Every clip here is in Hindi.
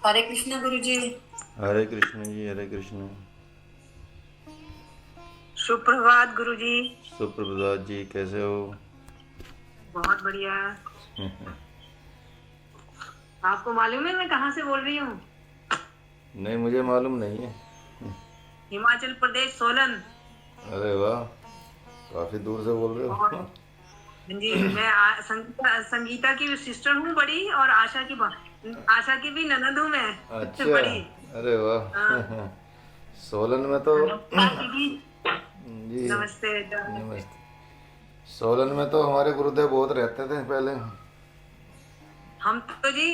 हरे कृष्ण गुरु जी। हरे कृष्ण जी, हरे कृष्ण। सुप्रभात गुरु जी। सुप्रभात जी, कैसे हो? बहुत बढ़िया। आपको मालूम है मैं कहाँ से बोल रही हूँ? नहीं, मुझे मालूम नहीं है। हिमाचल प्रदेश, सोलन। अरे वाह, काफ़ी दूर से बोल रहे और हो। हाँ जी, मैं संगीता की सिस्टर हूँ बड़ी, और आशा की भी ननद हूँ मैं। अच्छा, बड़ी। अरे हाँ। वाह। सोलन में तो नमस्कार दीदी। जी, नमस्ते बेटा, नमस्ते। नमस्ते। सोलन में तो हमारे गुरुदेव बहुत रहते थे पहले। हम तो जी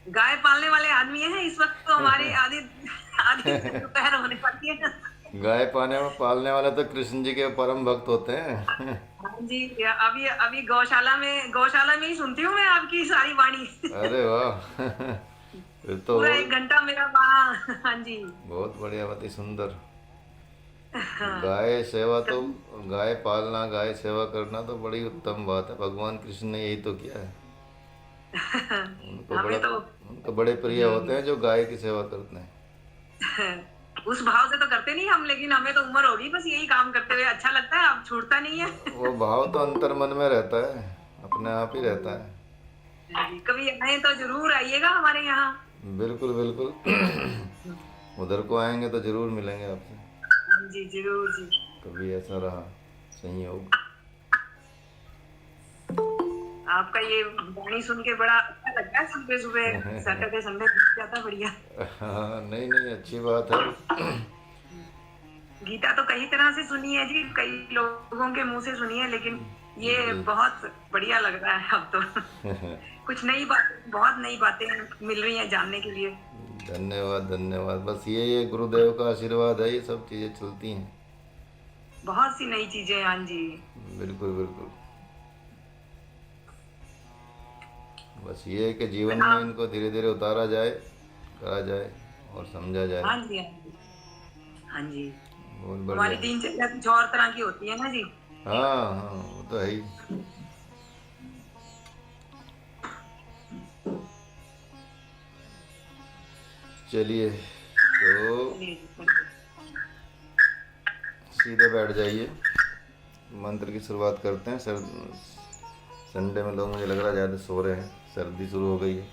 गाय पालने वाले आदमी हैं। इस वक्त तो हमारी आधी आधी दोपहर होने वाली है। गाय पाने में पालने वाले तो कृष्ण जी के परम भक्त होते हैं। हाँ जी। अभी अभी गौशाला में ही सुनती हूँ मैं आपकी सारी वाणी। अरे वाह। फिर तो पूरा और 1 घंटा मेरा वहाँ। हाँ जी। बहुत बढ़िया, अति सुंदर। हाँ। गाय सेवा तो, चल- गाय पालना, गाय सेवा करना तो बड़ी उत्तम बात है। भगवान कृष्ण ने यही तो किया है। उनको बड़ा, हमें तो उनको बड़े प्रिय होते हैं जो गाय की सेवा करते हैं। उस भाव से तो करते नहीं हम, लेकिन हमें तो उम्र होगी बस यही काम करते हुए, अच्छा लगता है, अब छूटता नहीं है। वो भाव तो अंतर मन में रहता है, अपने आप ही रहता है। हाँ जी, कभी आए तो जरूर आइएगा हमारे यहाँ। बिल्कुल बिल्कुल। उधर को आएंगे तो जरूर मिलेंगे आपसे। हाँ जी, जरूर जी। कभी ऐसा रहा संयोग। आपका ये वाणी सुन के बड़ा अच्छा लगता है, सुबह सुबह सैटरडे संडे जाता बढ़िया। हाँ, नहीं नहीं, अच्छी बात है। गीता तो कई तरह से सुनी है जी, कई लोगों के मुंह से सुनी है, लेकिन ये जी। बहुत बढ़िया लग रहा है अब तो। कुछ नई बात, बहुत नई बातें मिल रही हैं जानने के लिए। धन्यवाद धन्यवाद। बस ये गुरुदेव का आशीर्वाद है, ये सब चीज़ें चलती हैं। बहुत सी नई चीजें, हाँ जी। बिल्कुल बिल्कुल। बस ये है कि जीवन मैं में आप, इनको धीरे धीरे उतारा जाए, करा जाए और समझा जाए। हाँ जी, हाँ जी। हाँ जी। बहुत हमारी बढ़िया। दिनचर्या कुछ और तरह की होती है ना जी। हाँ हाँ, वो तो है ही। चलिए, तो चलिए जी, चलिए। सीधे बैठ जाइए, मंत्र की शुरुआत करते हैं। सर, संडे में लोग मुझे लग रहा है ज़्यादा सो रहे हैं, सर्दी शुरू हो गई है।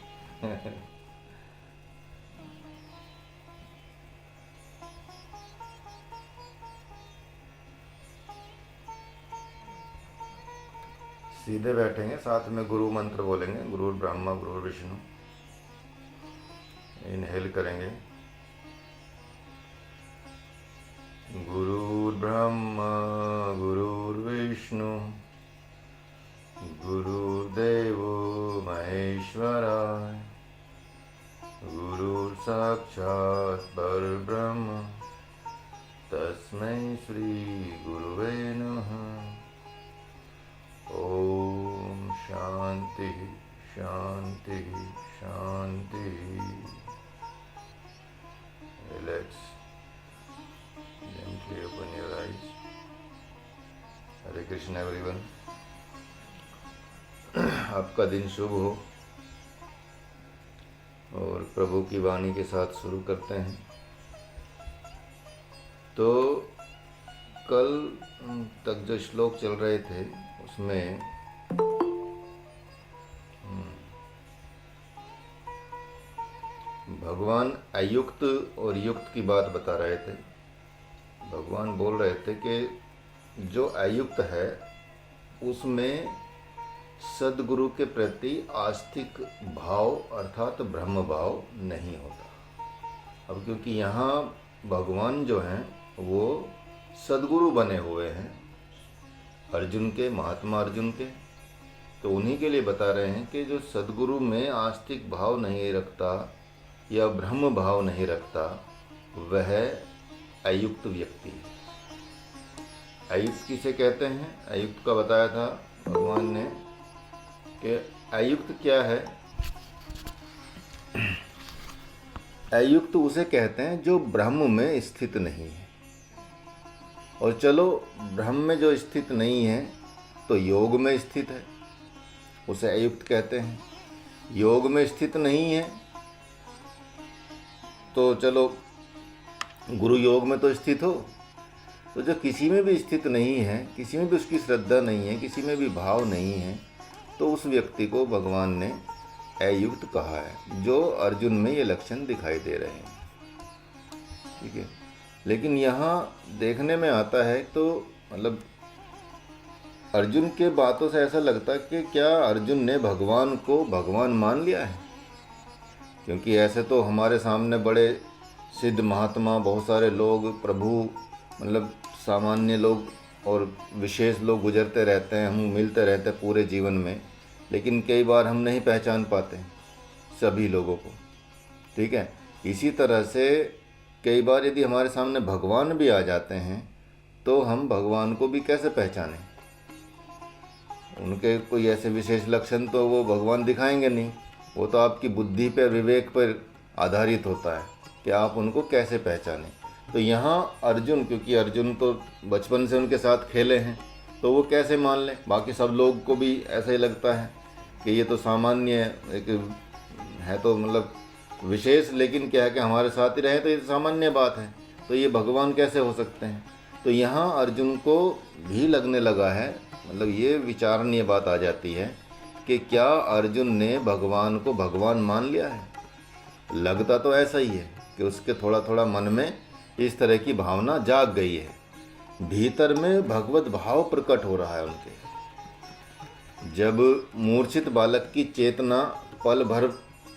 सीधे बैठेंगे, साथ में गुरु मंत्र बोलेंगे। गुरु ब्रह्मा गुरु विष्णु। इनहेल करेंगे। गुरुर्ब्रह्मा गुरुर्विष्णु गुरुर्देवो महेश्वराय। गुरुर् साक्षात् परब्रह्म, तस्मै श्री गुरुवे नमः। ओम शांति शांति शांति। Relax, gently open your eyes. हरे कृष्ण एवरीवन। आपका दिन शुभ हो, और प्रभु की वाणी के साथ शुरू करते हैं। तो कल तक जो श्लोक चल रहे थे उसमें भगवान अयुक्त और युक्त की बात बता रहे थे। भगवान बोल रहे थे कि जो अयुक्त है उसमें सदगुरु के प्रति आस्तिक भाव अर्थात ब्रह्म भाव नहीं होता। अब क्योंकि यहाँ भगवान जो हैं वो सदगुरु बने हुए हैं अर्जुन के, महात्मा अर्जुन के, तो उन्हीं के लिए बता रहे हैं कि जो सदगुरु में आस्तिक भाव नहीं रखता या ब्रह्म भाव नहीं रखता वह अयुक्त व्यक्ति है। अयुक्त किसे कहते हैं? अयुक्त का बताया था भगवान ने कि अयुक्त क्या है। अयुक्त उसे कहते हैं जो ब्रह्म में स्थित नहीं है। और चलो, ब्रह्म में जो स्थित नहीं है तो योग में स्थित है, उसे अयुक्त कहते हैं। योग में स्थित नहीं है तो चलो गुरु योग में तो स्थित हो। तो जो किसी में भी स्थित नहीं है, किसी में भी उसकी श्रद्धा नहीं है, किसी में भी भाव नहीं है, तो उस व्यक्ति को भगवान ने अयुक्त कहा है, जो अर्जुन में ये लक्षण दिखाई दे रहे हैं। ठीक है, लेकिन यहाँ देखने में आता है तो मतलब अर्जुन के बातों से ऐसा लगता है कि क्या अर्जुन ने भगवान को भगवान मान लिया है? क्योंकि ऐसे तो हमारे सामने बड़े सिद्ध महात्मा, बहुत सारे लोग, प्रभु, मतलब सामान्य लोग और विशेष लोग गुजरते रहते हैं, हम मिलते रहते हैं पूरे जीवन में, लेकिन कई बार हम नहीं पहचान पाते सभी लोगों को। ठीक है, इसी तरह से कई बार यदि हमारे सामने भगवान भी आ जाते हैं तो हम भगवान को भी कैसे पहचानें? उनके कोई ऐसे विशेष लक्षण तो वो भगवान दिखाएंगे नहीं, वो तो आपकी बुद्धि पर, विवेक पर आधारित होता है कि आप उनको कैसे पहचानें। तो यहाँ अर्जुन, क्योंकि अर्जुन तो बचपन से उनके साथ खेले हैं, तो वो कैसे मान लें? बाकी सब लोग को भी ऐसा ही लगता है कि ये तो सामान्य एक है, तो मतलब विशेष, लेकिन क्या है कि हमारे साथ ही रहे तो ये तो सामान्य बात है, तो ये भगवान कैसे हो सकते हैं? तो यहाँ अर्जुन को भी लगने लगा है, मतलब ये विचारणीय बात आ जाती है कि क्या अर्जुन ने भगवान को भगवान मान लिया है? लगता तो ऐसा ही है कि उसके थोड़ा थोड़ा मन में इस तरह की भावना जाग गई है, भीतर में भगवत भाव प्रकट हो रहा है उनके। जब मूर्छित बालक की चेतना पल भर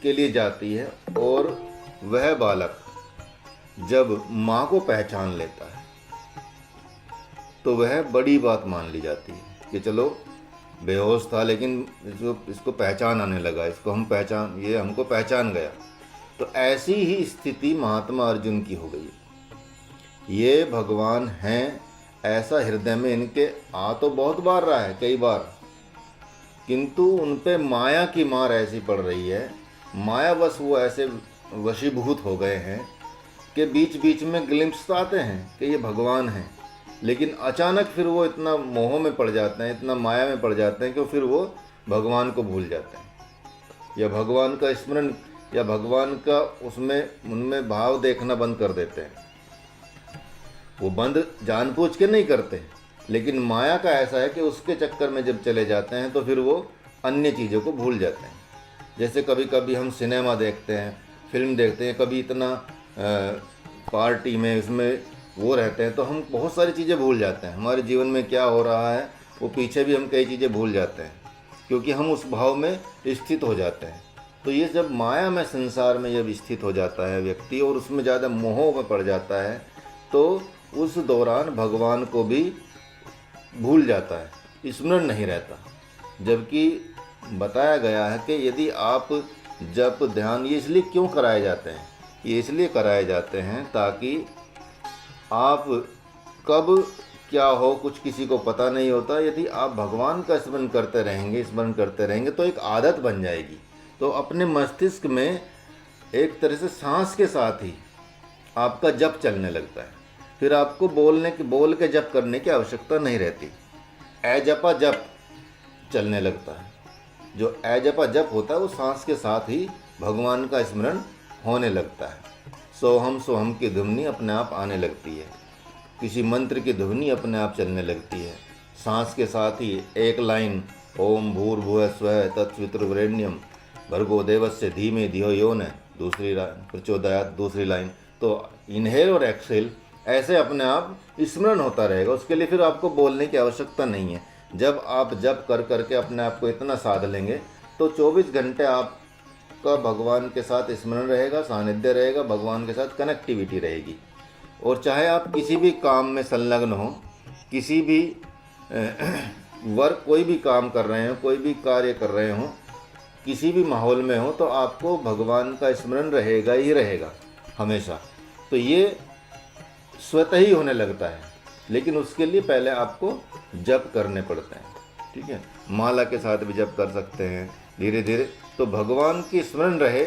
के लिए जाती है और वह बालक जब माँ को पहचान लेता है तो वह बड़ी बात मान ली जाती है कि चलो बेहोश था लेकिन इसको पहचान आने लगा, इसको हम पहचान, ये हमको पहचान गया। तो ऐसी ही स्थिति महात्मा अर्जुन की हो गई। ये भगवान हैं ऐसा हृदय में इनके आ तो बहुत बार रहा है, कई बार, किंतु उन पे माया की मार ऐसी पड़ रही है, मायावश वो ऐसे वशीभूत हो गए हैं कि बीच बीच में ग्लिम्प्स आते हैं कि ये भगवान हैं, लेकिन अचानक फिर वो इतना मोह में पड़ जाते हैं, इतना माया में पड़ जाते हैं कि फिर वो भगवान को भूल जाते हैं, या भगवान का स्मरण या भगवान का उसमें उनमें भाव देखना बंद कर देते हैं। वो बंद जानबूझ के नहीं करते, लेकिन माया का ऐसा है कि उसके चक्कर में जब चले जाते हैं तो फिर वो अन्य चीज़ों को भूल जाते हैं। जैसे कभी कभी हम सिनेमा देखते हैं, फिल्म देखते हैं, कभी इतना पार्टी में इसमें वो रहते हैं तो हम बहुत सारी चीज़ें भूल जाते हैं, हमारे जीवन में क्या हो रहा है वो पीछे भी हम कई चीज़ें भूल जाते हैं, क्योंकि हम उस भाव में स्थित हो जाते हैं। तो ये जब माया में, संसार में जब स्थित हो जाता है व्यक्ति और उसमें ज़्यादा मोह में पड़ जाता है तो उस दौरान भगवान को भी भूल जाता है, स्मरण नहीं रहता। जबकि बताया गया है कि यदि आप जप ध्यान, ये इसलिए क्यों कराए जाते हैं? ये इसलिए कराए जाते हैं ताकि आप कब क्या हो कुछ किसी को पता नहीं होता। यदि आप भगवान का स्मरण करते रहेंगे तो एक आदत बन जाएगी। तो अपने मस्तिष्क में एक तरह से सांस के साथ ही आपका जप चलने लगता है, फिर आपको बोल के जप करने की आवश्यकता नहीं रहती। अजपा जप चलने लगता है। जो अजपा जप होता है वो सांस के साथ ही भगवान का स्मरण होने लगता है। सोहम सोहम की ध्वनि अपने आप आने लगती है, किसी मंत्र की ध्वनि अपने आप चलने लगती है। सांस के साथ ही एक लाइन ओम भूर्भुवः स्वः तत्सवितुर्वरेण्यम भर्गो देवस्य धीमे धियो यो न, दूसरी लाइन प्रचोदयात्, दूसरी लाइन। तो इनहेल और एक्सेल ऐसे अपने आप स्मरण होता रहेगा, उसके लिए फिर आपको बोलने की आवश्यकता नहीं है। जब आप जप कर करके अपने आप को इतना साध लेंगे तो 24 घंटे आपका भगवान के साथ स्मरण रहेगा, सानिध्य रहेगा, भगवान के साथ कनेक्टिविटी रहेगी। और चाहे आप किसी भी काम में संलग्न हो, किसी भी वर्क, कोई भी काम कर रहे हो, कोई भी कार्य कर रहे हो, किसी भी माहौल में हो, तो आपको भगवान का स्मरण रहेगा ही रहेगा हमेशा। तो ये स्वतः ही होने लगता है, लेकिन उसके लिए पहले आपको जप करने पड़ते हैं। ठीक है, माला के साथ भी जप कर सकते हैं धीरे धीरे। तो भगवान की स्मरण रहे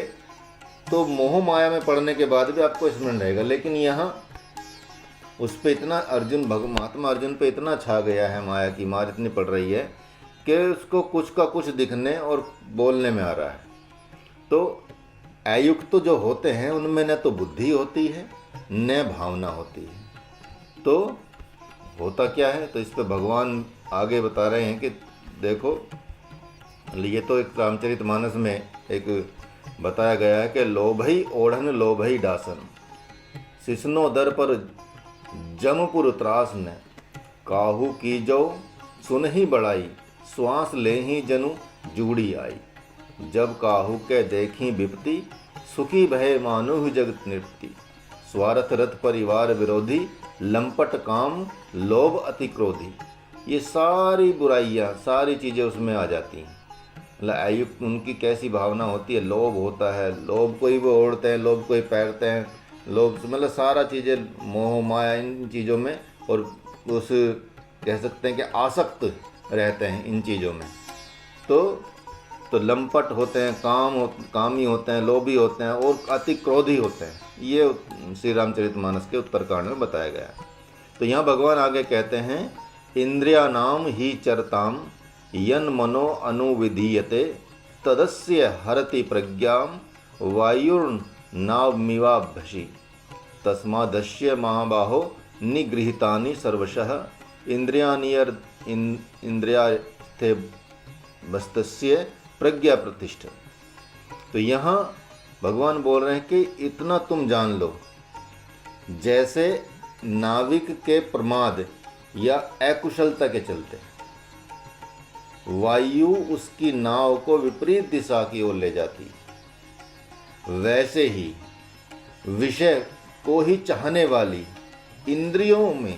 तो मोह माया में पड़ने के बाद भी आपको स्मरण रहेगा। लेकिन यहाँ उस पर इतना महात्मा अर्जुन पे इतना छा गया है, माया की मार इतनी पड़ रही है कि उसको कुछ का कुछ दिखने और बोलने में आ रहा है। तो अयुक्त जो होते हैं उनमें न तो बुद्धि होती है न भावना होती है। तो होता क्या है, तो इस पे भगवान आगे बता रहे हैं कि देखो, ये तो एक रामचरितमानस में एक बताया गया है कि लोभई ओढ़न लोभई डासन, सिसनो दर पर जमपुर त्रास न, काहू की जो सुन ही बड़ाई, श्वास ले ही जनु जूड़ी आई। जब काहू के देखी विपति, सुखी भय मानुह जगत नृप्ति। स्वार्थ रथ परिवार विरोधी, लंपट काम लोभ अति क्रोधी। ये सारी बुराइयाँ, सारी चीज़ें उसमें आ जाती हैं। मतलब अयुक्त उनकी कैसी भावना होती है, लोभ होता है, लोभ को ही वो ओढ़ते हैं, लोभ को ही पैरते हैं, लोभ मतलब सारा चीज़ें मोह माया इन चीज़ों में, और उस कह सकते हैं कि आसक्त रहते हैं इन चीज़ों में। तो लंपट होते हैं, कामी होते हैं, लोभी होते हैं और अति क्रोधी होते हैं। ये श्री रामचरितमानस के उत्तरकांड में बताया गया है। तो यहाँ भगवान आगे कहते हैं, इंद्रियानाम ही चरताम यन मनो अनुविधीयते, तदस्य हरति प्रज्ञाम वायुर्नावमिवाभ्यसि। तस्मादस्य महाबाहो निगृहीतानि सर्वशः, इंद्रियार्थे बस्तस्य प्रज्ञा प्रतिष्ठा। तो यहाँ भगवान बोल रहे हैं कि इतना तुम जान लो, जैसे नाविक के प्रमाद या अकुशलता के चलते वायु उसकी नाव को विपरीत दिशा की ओर ले जाती, वैसे ही विषय को ही चाहने वाली इंद्रियों में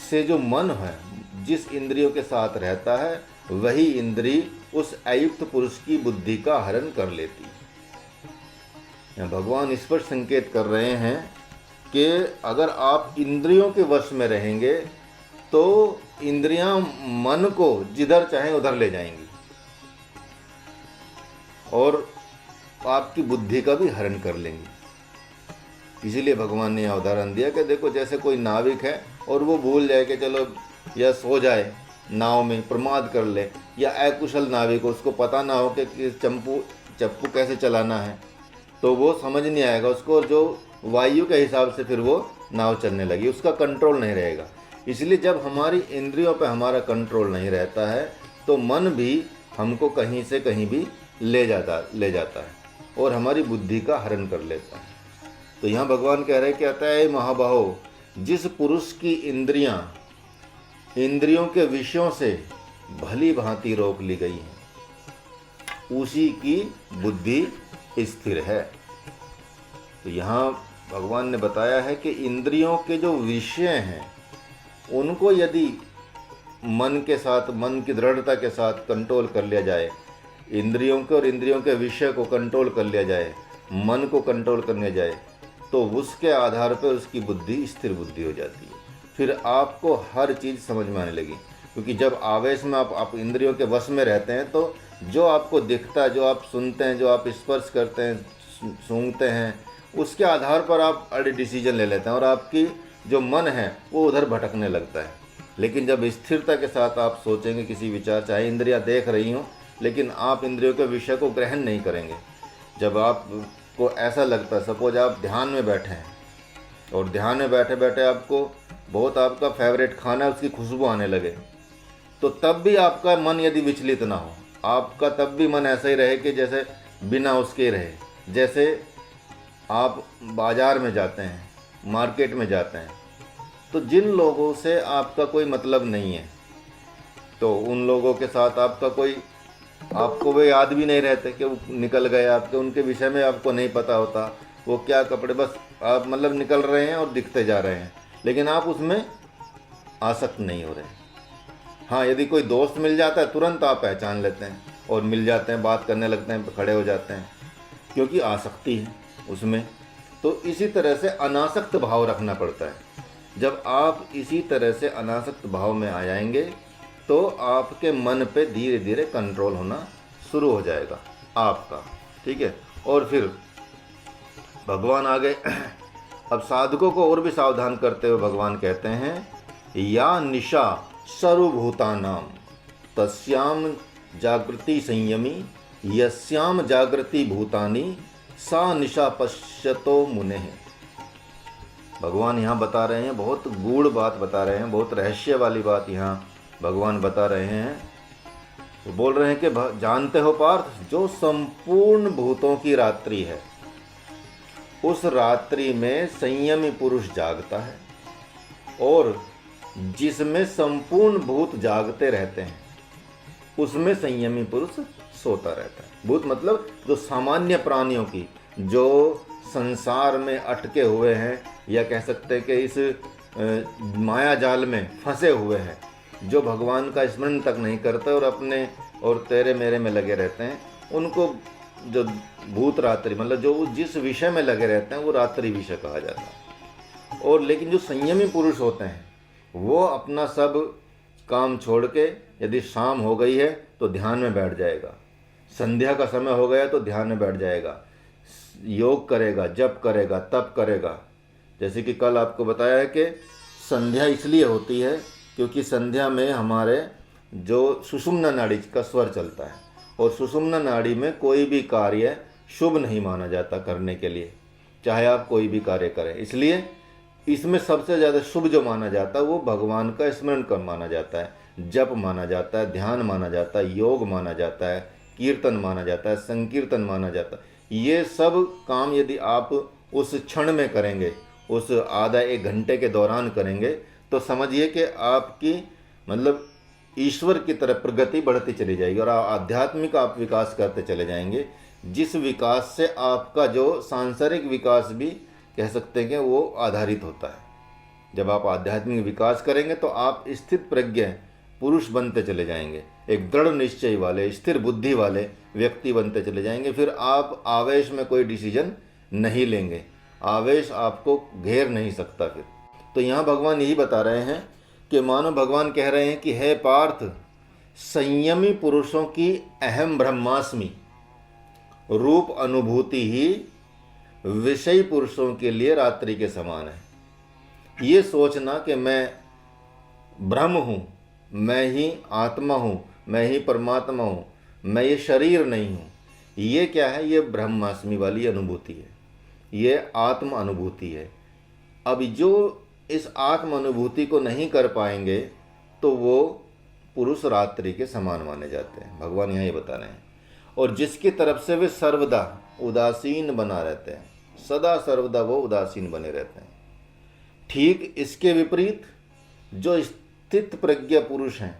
से जो मन है, जिस इंद्रियों के साथ रहता है, वही इंद्री उस अयुक्त पुरुष की बुद्धि का हरण कर लेती। यहाँ भगवान इस पर संकेत कर रहे हैं कि अगर आप इंद्रियों के वश में रहेंगे तो इंद्रियां मन को जिधर चाहे उधर ले जाएंगी और आपकी बुद्धि का भी हरण कर लेंगी। इसीलिए भगवान ने यह उदाहरण दिया कि देखो, जैसे कोई नाविक है और वो भूल जाए कि चलो या सो जाए नाव में, प्रमाद कर ले, या अकुशल नाविक, उसको पता ना हो कि चप्पू कैसे चलाना है, तो वो समझ नहीं आएगा उसको, जो वायु के हिसाब से फिर वो नाव चलने लगी, उसका कंट्रोल नहीं रहेगा। इसलिए जब हमारी इंद्रियों पर हमारा कंट्रोल नहीं रहता है तो मन भी हमको कहीं से कहीं भी ले जाता है और हमारी बुद्धि का हरण कर लेता है। तो यहाँ भगवान कह रहे, कहता है महाबाहो, जिस पुरुष की इंद्रियों के विषयों से भली भांति रोक ली गई है, उसी की बुद्धि स्थिर है। तो यहाँ भगवान ने बताया है कि इंद्रियों के जो विषय हैं उनको यदि मन के साथ, मन की दृढ़ता के साथ कंट्रोल कर लिया जाए, इंद्रियों को और इंद्रियों के विषय को कंट्रोल कर लिया जाए, मन को कंट्रोल कर लिया जाए, तो उसके आधार पर उसकी बुद्धि स्थिर बुद्धि हो जाती है। फिर आपको हर चीज़ समझ में आने लगी, क्योंकि जब आवेश में आप इंद्रियों के वश में रहते हैं तो जो आपको दिखता है, जो आप सुनते हैं, जो आप स्पर्श करते हैं, सूंघते हैं, उसके आधार पर आप अड़े डिसीजन ले लेते हैं और आपकी जो मन है वो उधर भटकने लगता है। लेकिन जब स्थिरता के साथ आप सोचेंगे किसी विचार, चाहे इंद्रियां देख रही हों, लेकिन आप इंद्रियों के विषय को ग्रहण नहीं करेंगे। जब आपको ऐसा लगता है, सपोज आप ध्यान में बैठे हैं और ध्यान में बैठे बैठे आपको बहुत आपका फेवरेट खाना, उसकी खुशबू आने लगे, तो तब भी आपका मन यदि विचलित ना हो, आपका तब भी मन ऐसा ही रहे कि जैसे बिना उसके रहे। जैसे आप बाज़ार में जाते हैं, मार्केट में जाते हैं, तो जिन लोगों से आपका कोई मतलब नहीं है, तो उन लोगों के साथ आपको वे याद भी नहीं रहते कि वो निकल गए आपके, उनके विषय में आपको नहीं पता होता, वो क्या कपड़े, बस आप मतलब निकल रहे हैं और दिखते जा रहे हैं, लेकिन आप उसमें आसक्त नहीं हो रहे। हाँ, यदि कोई दोस्त मिल जाता है तुरंत आप पहचान लेते हैं और मिल जाते हैं, बात करने लगते हैं, खड़े हो जाते हैं, क्योंकि आसक्ति है उसमें। तो इसी तरह से अनासक्त भाव रखना पड़ता है। जब आप इसी तरह से अनासक्त भाव में आ जाएंगे तो आपके मन पे धीरे धीरे कंट्रोल होना शुरू हो जाएगा आपका, ठीक है। और फिर भगवान आगे अब साधकों को और भी सावधान करते हुए भगवान कहते हैं, या निशा सर्वभूतानाम तस्याम जागृति संयमी यस्याम जागृति भूतानि सा निशा पश्यतो मुनेः। भगवान यहाँ बता रहे हैं, बहुत गूढ़ बात बता रहे हैं, बहुत रहस्य वाली बात यहाँ भगवान बता रहे हैं। वो बोल रहे हैं कि जानते हो पार्थ, जो संपूर्ण भूतों की रात्रि है, उस रात्रि में संयमी पुरुष जागता है, और जिसमें संपूर्ण भूत जागते रहते हैं उसमें संयमी पुरुष सोता रहता है। भूत मतलब जो सामान्य प्राणियों की, जो संसार में अटके हुए हैं, या कह सकते हैं कि इस माया जाल में फंसे हुए हैं, जो भगवान का स्मरण तक नहीं करते और अपने और तेरे मेरे में लगे रहते हैं, उनको जो भूत रात्रि मतलब जो जिस विषय में लगे रहते हैं वो रात्रि विषय कहा जाता है। और लेकिन जो संयमी पुरुष होते हैं वो अपना सब काम छोड़ के, यदि शाम हो गई है तो ध्यान में बैठ जाएगा, संध्या का समय हो गया तो ध्यान में बैठ जाएगा, योग करेगा, जप करेगा, तप करेगा। जैसे कि कल आपको बताया है कि संध्या इसलिए होती है क्योंकि संध्या में हमारे जो सुषुम्ना नाड़ी का स्वर चलता है, और सुषुम्ना नाड़ी में कोई भी कार्य शुभ नहीं माना जाता करने के लिए, चाहे आप कोई भी कार्य करें। इसलिए इसमें सबसे ज़्यादा शुभ जो माना जाता है वो भगवान का स्मरण कर माना जाता है, जप माना जाता है, ध्यान माना जाता है, योग माना जाता है, कीर्तन माना जाता है, संकीर्तन माना जाता है। ये सब काम यदि आप उस क्षण में करेंगे, उस आधा एक घंटे के दौरान करेंगे, तो समझिए कि आपकी मतलब ईश्वर की तरफ प्रगति बढ़ती चली जाएगी और आध्यात्मिक आप विकास करते चले जाएंगे, जिस विकास से आपका जो सांसारिक विकास भी कह सकते हैं कि वो आधारित होता है। जब आप आध्यात्मिक विकास करेंगे तो आप स्थित प्रज्ञ पुरुष बनते चले जाएंगे, एक दृढ़ निश्चय वाले, स्थिर बुद्धि वाले व्यक्ति बनते चले जाएंगे। फिर आप आवेश में कोई डिसीजन नहीं लेंगे, आवेश आपको घेर नहीं सकता फिर। तो यहाँ भगवान यही बता रहे हैं कि मानो भगवान कह रहे हैं कि हे पार्थ, संयमी पुरुषों की अहम ब्रह्मास्मि रूप अनुभूति ही विषयी पुरुषों के लिए रात्रि के समान है। ये सोचना कि मैं ब्रह्म हूँ, मैं ही आत्मा हूँ, मैं ही परमात्मा हूँ, मैं ये शरीर नहीं हूँ, ये क्या है? ये ब्रह्मास्मि वाली अनुभूति है, ये आत्म अनुभूति है। अब जो इस आत्म अनुभूति को नहीं कर पाएंगे तो वो पुरुष रात्रि के समान माने जाते हैं, भगवान यहाँ ये बता रहे हैं। और जिसकी तरफ से वे सर्वदा उदासीन बना रहते हैं, सदा सर्वदा वो उदासीन बने रहते हैं। ठीक इसके विपरीत जो स्थित प्रज्ञ पुरुष हैं,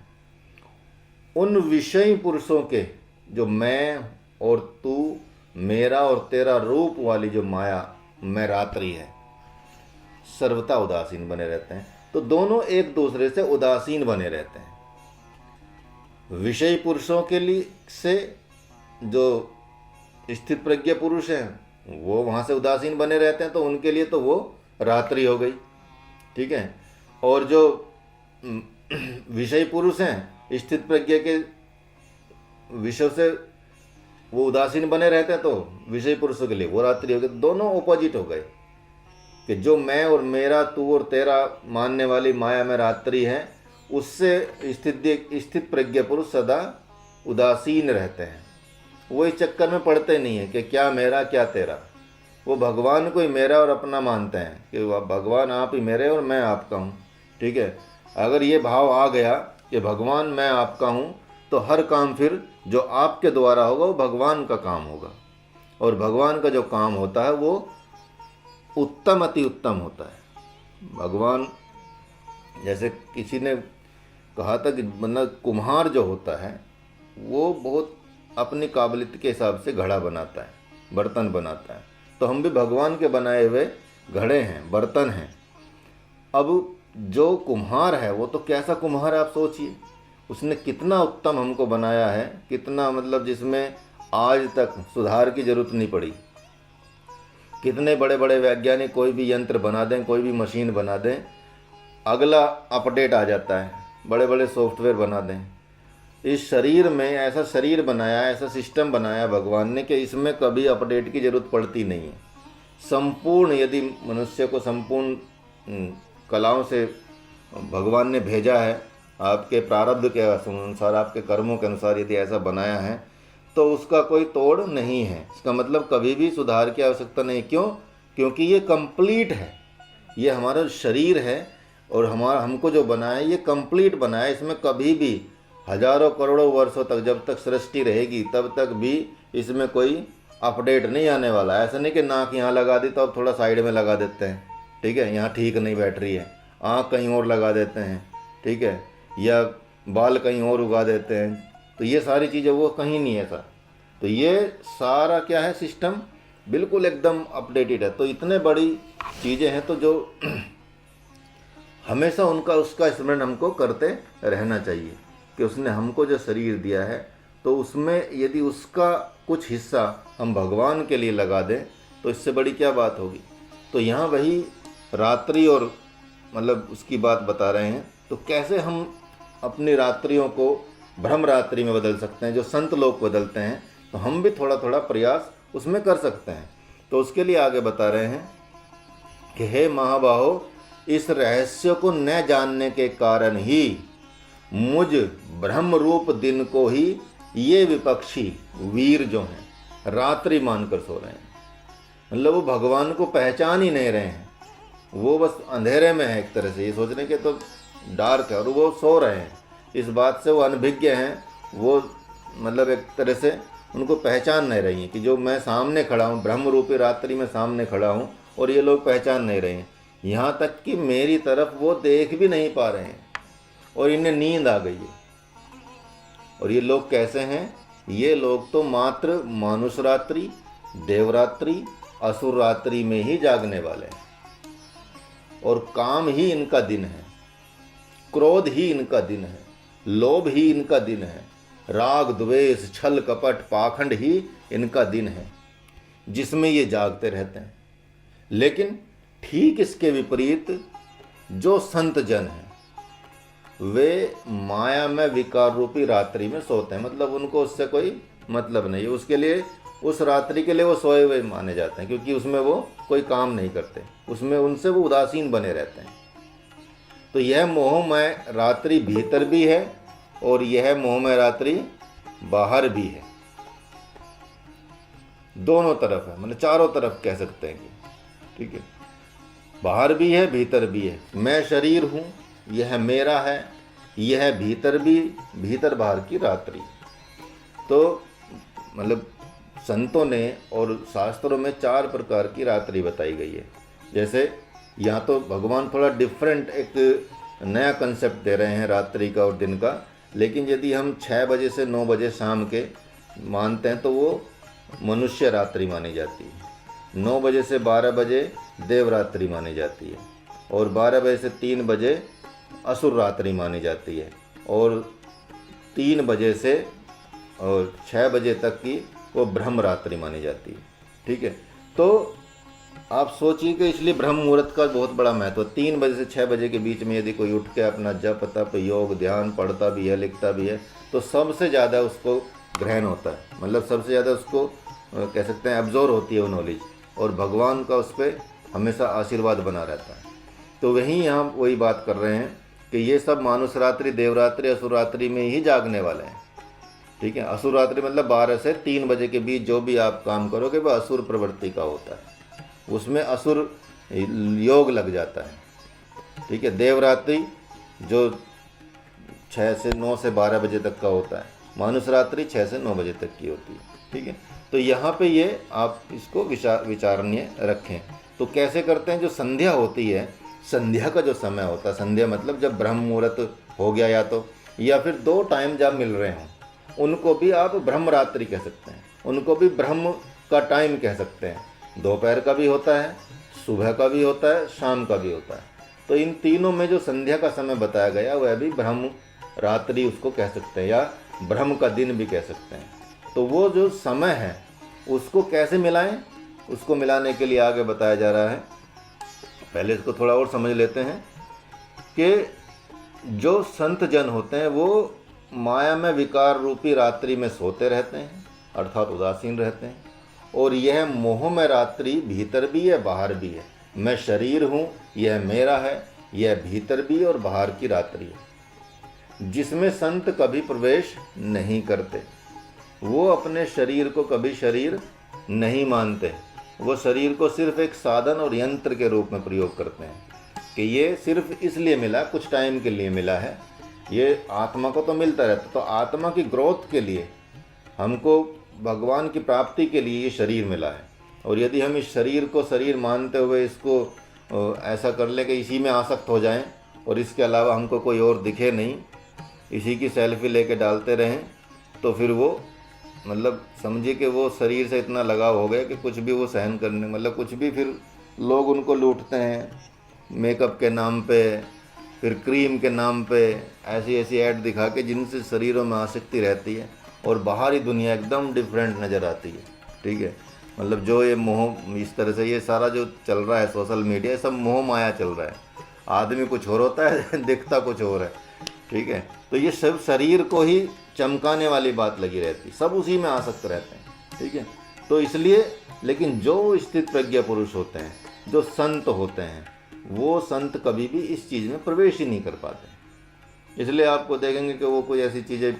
उन विषयी पुरुषों के जो मैं और तू, मेरा और तेरा रूप वाली जो माया मैं रात्रि है, सर्वथा उदासीन बने रहते हैं। तो दोनों एक दूसरे से उदासीन बने रहते हैं। विषयी पुरुषों के लिए से जो स्थित प्रज्ञ पुरुष हैं वो वहाँ से उदासीन बने रहते हैं, तो उनके लिए तो वो रात्रि हो गई, ठीक है। और जो विषयी पुरुष हैं स्थित प्रज्ञ के विषय से वो उदासीन बने रहते हैं, तो विषयी पुरुषों के लिए वो रात्रि हो गई। दोनों ऑपोजिट हो गए कि जो मैं और मेरा, तू और तेरा मानने वाली माया में रात्रि है, उससे स्थित प्रज्ञ पुरुष सदा उदासीन रहते हैं। वो इस चक्कर में पड़ते नहीं है कि क्या मेरा क्या तेरा, वो भगवान को ही मेरा और अपना मानते हैं कि भगवान आप ही मेरे और मैं आपका हूँ, ठीक है। अगर ये भाव आ गया कि भगवान मैं आपका हूँ, तो हर काम फिर जो आपके द्वारा होगा वो भगवान का काम होगा, और भगवान का जो काम होता है वो उत्तम अति उत्तम होता है। भगवान, जैसे किसी ने कहा था कि मतलब कुम्हार जो होता है वो बहुत अपनी काबिलियत के हिसाब से घड़ा बनाता है, बर्तन बनाता है। तो हम भी भगवान के बनाए हुए घड़े हैं, बर्तन हैं। अब जो कुम्हार है वो तो कैसा कुम्हार है आप सोचिए, उसने कितना उत्तम हमको बनाया है, कितना मतलब जिसमें आज तक सुधार की जरूरत नहीं पड़ी। कितने बड़े बड़े वैज्ञानिक कोई भी यंत्र बना दें, कोई भी मशीन बना दें, अगला अपडेट आ जाता है, बड़े बड़े सॉफ्टवेयर बना दें। इस शरीर में ऐसा शरीर बनाया, ऐसा सिस्टम बनाया भगवान ने कि इसमें कभी अपडेट की जरूरत पड़ती नहीं है। संपूर्ण, यदि मनुष्य को संपूर्ण कलाओं से भगवान ने भेजा है, आपके प्रारब्ध के अनुसार, आपके कर्मों के अनुसार यदि ऐसा बनाया है, तो उसका कोई तोड़ नहीं है। इसका मतलब कभी भी सुधार की आवश्यकता नहीं। क्यों? क्योंकि ये कंप्लीट है। ये हमारा शरीर है और हमको जो बनाया ये कंप्लीट बनाया। इसमें कभी भी हजारों करोड़ों वर्षों तक, जब तक सृष्टि रहेगी तब तक भी इसमें कोई अपडेट नहीं आने वाला। ऐसा नहीं कि नाक यहाँ लगा दी तो अब थोड़ा साइड में लगा देते हैं, ठीक है, यहाँ ठीक नहीं बैठ रही है, आँख कहीं और लगा देते हैं, ठीक है, या बाल कहीं और उगा देते हैं। तो ये सारी चीज़ें वो कहीं नहीं है ऐसा। तो ये सारा क्या है, सिस्टम बिल्कुल एकदम अपडेटेड है। तो इतने बड़ी चीज़ें हैं तो जो हमेशा उसका स्मरण हमको करते रहना चाहिए कि उसने हमको जो शरीर दिया है तो उसमें यदि उसका कुछ हिस्सा हम भगवान के लिए लगा दें तो इससे बड़ी क्या बात होगी। तो यहाँ वही रात्रि और मतलब उसकी बात बता रहे हैं। तो कैसे हम अपनी रात्रियों को ब्रह्म रात्रि में बदल सकते हैं, जो संत लोग बदलते हैं, तो हम भी थोड़ा थोड़ा प्रयास उसमें कर सकते हैं। तो उसके लिए आगे बता रहे हैं कि हे महाबाहो, इस रहस्य को न जानने के कारण ही मुझ ब्रह्म रूप दिन को ही ये विपक्षी वीर जो हैं रात्रि मानकर सो रहे हैं। मतलब वो भगवान को पहचान ही नहीं रहे हैं, वो बस अंधेरे में है एक तरह से, ये सोचने के तो डार्क है, और वो सो रहे हैं। इस बात से वो अनभिज्ञ हैं, वो मतलब एक तरह से उनको पहचान नहीं रही है कि जो मैं सामने खड़ा हूँ, ब्रह्म रूपी रात्रि में सामने खड़ा हूँ, और ये लोग पहचान नहीं रहे हैं। यहाँ तक कि मेरी तरफ वो देख भी नहीं पा रहे हैं और इन्हें नींद आ गई है। और ये लोग कैसे हैं? ये लोग तो मात्र मानुष रात्रि, देवरात्रि, असुर रात्रि में ही जागने वाले हैं, और काम ही इनका दिन है, क्रोध ही इनका दिन है, लोभ ही इनका दिन है, राग द्वेष छल कपट पाखंड ही इनका दिन है, जिसमें ये जागते रहते हैं। लेकिन ठीक इसके विपरीत जो संत जन हैं वे माया में विकार रूपी रात्रि में सोते हैं। मतलब उनको उससे कोई मतलब नहीं है, उसके लिए उस रात्रि के लिए वो सोए हुए माने जाते हैं, क्योंकि उसमें वो कोई काम नहीं करते, उसमें उनसे वो उदासीन बने रहते हैं। तो यह मोहमय रात्रि भीतर भी है और यह मोहमय रात्रि बाहर भी है, दोनों तरफ है, मतलब चारों तरफ कह सकते हैं कि, ठीक है, बाहर भी है भीतर भी है। मैं शरीर हूँ, यह मेरा है, यह भीतर भी, भीतर बाहर की रात्रि। तो मतलब संतों ने और शास्त्रों में 4 प्रकार की रात्रि बताई गई है। जैसे यहाँ तो भगवान थोड़ा डिफरेंट एक नया कंसेप्ट दे रहे हैं रात्रि का और दिन का, लेकिन यदि हम 6 बजे से 9 बजे शाम के मानते हैं तो वो मनुष्य रात्रि मानी जाती है, 9 बजे से 12 बजे देवरात्रि मानी जाती है, और 12 बजे से 3 बजे असुर रात्रि मानी जाती है, और 3 बजे से और 6 बजे तक की वो ब्रह्म रात्रि मानी जाती है। ठीक है, तो आप सोचिए कि इसलिए ब्रह्म मुहूर्त का बहुत बड़ा महत्व। 3 बजे से 6 बजे के बीच में यदि कोई उठ के अपना जप तप योग ध्यान पढ़ता भी है, लिखता भी है, तो सबसे ज़्यादा उसको ग्रहण होता है, मतलब सबसे ज़्यादा उसको कह सकते हैं एब्जॉर्व होती है वो नॉलेज, और भगवान का उस पर हमेशा आशीर्वाद बना रहता है। तो वहीं यहाँ वही बात कर रहे हैं कि ये सब मानुष रात्रि, देवरात्रि, असुर रात्रि में ही जागने वाले हैं। ठीक है, असुर रात्रि मतलब 12 से 3 बजे के बीच जो भी आप काम करोगे वह असुर प्रवृत्ति का होता है, उसमें असुर योग लग जाता है। ठीक है, देवरात्रि जो 6 से 9 से 12 बजे तक का होता है, मानुष रात्रि 6 से 9 बजे तक की होती है। ठीक है, तो यहाँ पे ये आप इसको विचारणीय रखें। तो कैसे करते हैं? जो संध्या होती है, संध्या का जो समय होता है, संध्या मतलब जब ब्रह्म मुहूर्त हो गया या फिर 2 टाइम जब मिल रहे हों, उनको भी आप ब्रह्म रात्रि कह सकते हैं, उनको भी ब्रह्म का टाइम कह सकते हैं। दोपहर का भी होता है, सुबह का भी होता है, शाम का भी होता है। तो इन तीनों में जो संध्या का समय बताया गया वह भी ब्रह्म रात्रि उसको कह सकते हैं, या ब्रह्म का दिन भी कह सकते हैं। तो वो जो समय है उसको कैसे मिलाएं, उसको मिलाने के लिए आगे बताया जा रहा है। पहले इसको थोड़ा और समझ लेते हैं कि जो संत जन होते हैं वो माया में विकार रूपी रात्रि में सोते रहते हैं, अर्थात उदासीन रहते हैं, और यह मोह में रात्रि भीतर भी है बाहर भी है। मैं शरीर हूँ, यह मेरा है, यह भीतर भी और बाहर की रात्रि है, जिसमें संत कभी प्रवेश नहीं करते। वो अपने शरीर को कभी शरीर नहीं मानते। वो शरीर को सिर्फ एक साधन और यंत्र के रूप में प्रयोग करते हैं कि ये सिर्फ इसलिए मिला, कुछ टाइम के लिए मिला है, ये आत्मा को तो मिलता रहता। तो आत्मा की ग्रोथ के लिए, हमको भगवान की प्राप्ति के लिए ये शरीर मिला है। और यदि हम इस शरीर को शरीर मानते हुए इसको ऐसा कर लें कि इसी में आसक्त हो जाएं और इसके अलावा हमको कोई और दिखे नहीं, इसी की सेल्फी लेके डालते रहें, तो फिर वो मतलब समझिए कि वो शरीर से इतना लगाव हो गया कि कुछ भी वो सहन करने, मतलब कुछ भी, फिर लोग उनको लूटते हैं मेकअप के नाम पे, फिर क्रीम के नाम पे, ऐसी ऐसी ऐड दिखा के जिनसे शरीरों में आसक्ति रहती है और बाहरी दुनिया एकदम डिफरेंट नज़र आती है। ठीक है, मतलब जो ये मोह, इस तरह से ये सारा जो चल रहा है सोशल मीडिया, सब मोह माया चल रहा है। आदमी कुछ और होता है दिखता कुछ और है। ठीक है, तो ये सब शरीर को ही चमकाने वाली बात लगी रहती, सब उसी में आसक्त रहते हैं। ठीक है, तो इसलिए, लेकिन जो स्थित प्रज्ञा पुरुष होते हैं, जो संत होते हैं, वो संत कभी भी इस चीज़ में प्रवेश ही नहीं कर पाते। इसलिए आपको देखेंगे कि वो कोई ऐसी चीज़ें,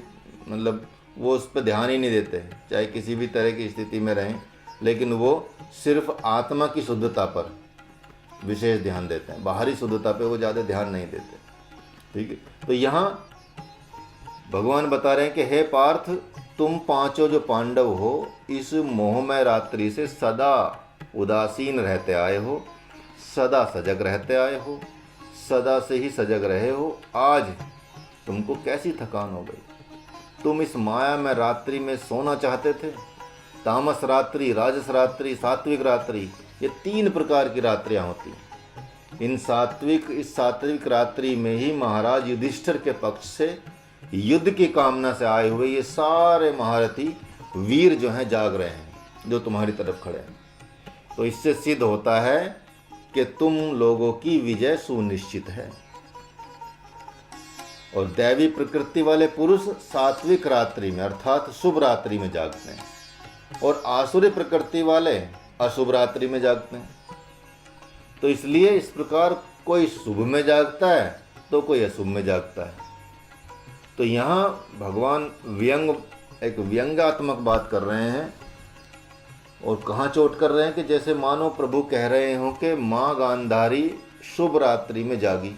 मतलब वो उस पर ध्यान ही नहीं देते, चाहे किसी भी तरह की स्थिति में रहें, लेकिन वो सिर्फ आत्मा की शुद्धता पर विशेष ध्यान देते हैं, बाहरी शुद्धता पे वो ज़्यादा ध्यान नहीं देते। ठीक है, तो यहाँ भगवान बता रहे हैं कि हे पार्थ, तुम पांचों जो पांडव हो, इस मोहमय रात्रि से सदा उदासीन रहते आए हो, सदा सजग रहते आए हो, सदा से ही सजग रहे हो। आज तुमको कैसी थकान हो गई? तुम इस माया में रात्रि में सोना चाहते थे। तामस रात्रि, राजस रात्रि, सात्विक रात्रि, ये 3 प्रकार की रात्रियां होती हैं। इस सात्विक रात्रि में ही महाराज युधिष्ठिर के पक्ष से युद्ध की कामना से आए हुए ये सारे महारथी वीर जो हैं जाग रहे हैं, जो तुम्हारी तरफ खड़े हैं। तो इससे सिद्ध होता है कि तुम लोगों की विजय सुनिश्चित है। और दैवी प्रकृति वाले पुरुष सात्विक रात्रि में अर्थात शुभ रात्रि में जागते हैं, और आसुरी प्रकृति वाले अशुभ रात्रि में जागते हैं। तो इसलिए इस प्रकार कोई शुभ में जागता है तो कोई अशुभ में जागता है। तो यहाँ भगवान एक व्यंग्यात्मक बात कर रहे हैं, और कहाँ चोट कर रहे हैं कि जैसे मानो प्रभु कह रहे हो कि माँ गांधारी शुभ रात्रि में जागी,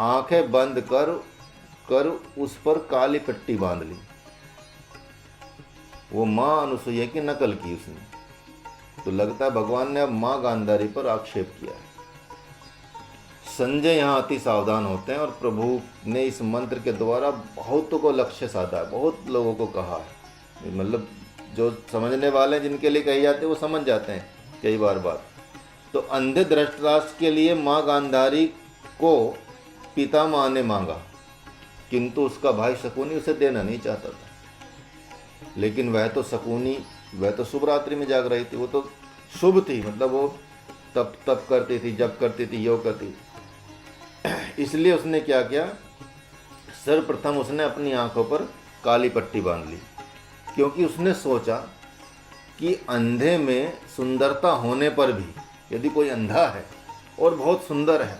आंखें बंद कर उस पर काली पट्टी बांध ली। वो माँ अनुसुईया की नकल की उसने। तो लगता है भगवान ने अब माँ गांधारी पर आक्षेप किया है। संजय यहाँ अति सावधान होते हैं, और प्रभु ने इस मंत्र के द्वारा बहुतों को लक्ष्य साधा है, बहुत लोगों को कहा है। मतलब जो समझने वाले हैं, जिनके लिए कही जाती है, वो समझ जाते हैं कई बार बात। तो अंधे धृतराष्ट्र के लिए माँ गांधारी को पितामह ने मांगा, किंतु उसका भाई शकुनी उसे देना नहीं चाहता था। लेकिन वह तो शुभ रात्रि में जाग रही थी, वो तो शुभ थी, मतलब वो तप करती थी, जप करती थी, योग करती थी। इसलिए उसने क्या किया, सर्वप्रथम उसने अपनी आंखों पर काली पट्टी बांध ली, क्योंकि उसने सोचा कि अंधे में सुंदरता होने पर भी, यदि कोई अंधा है और बहुत सुंदर है,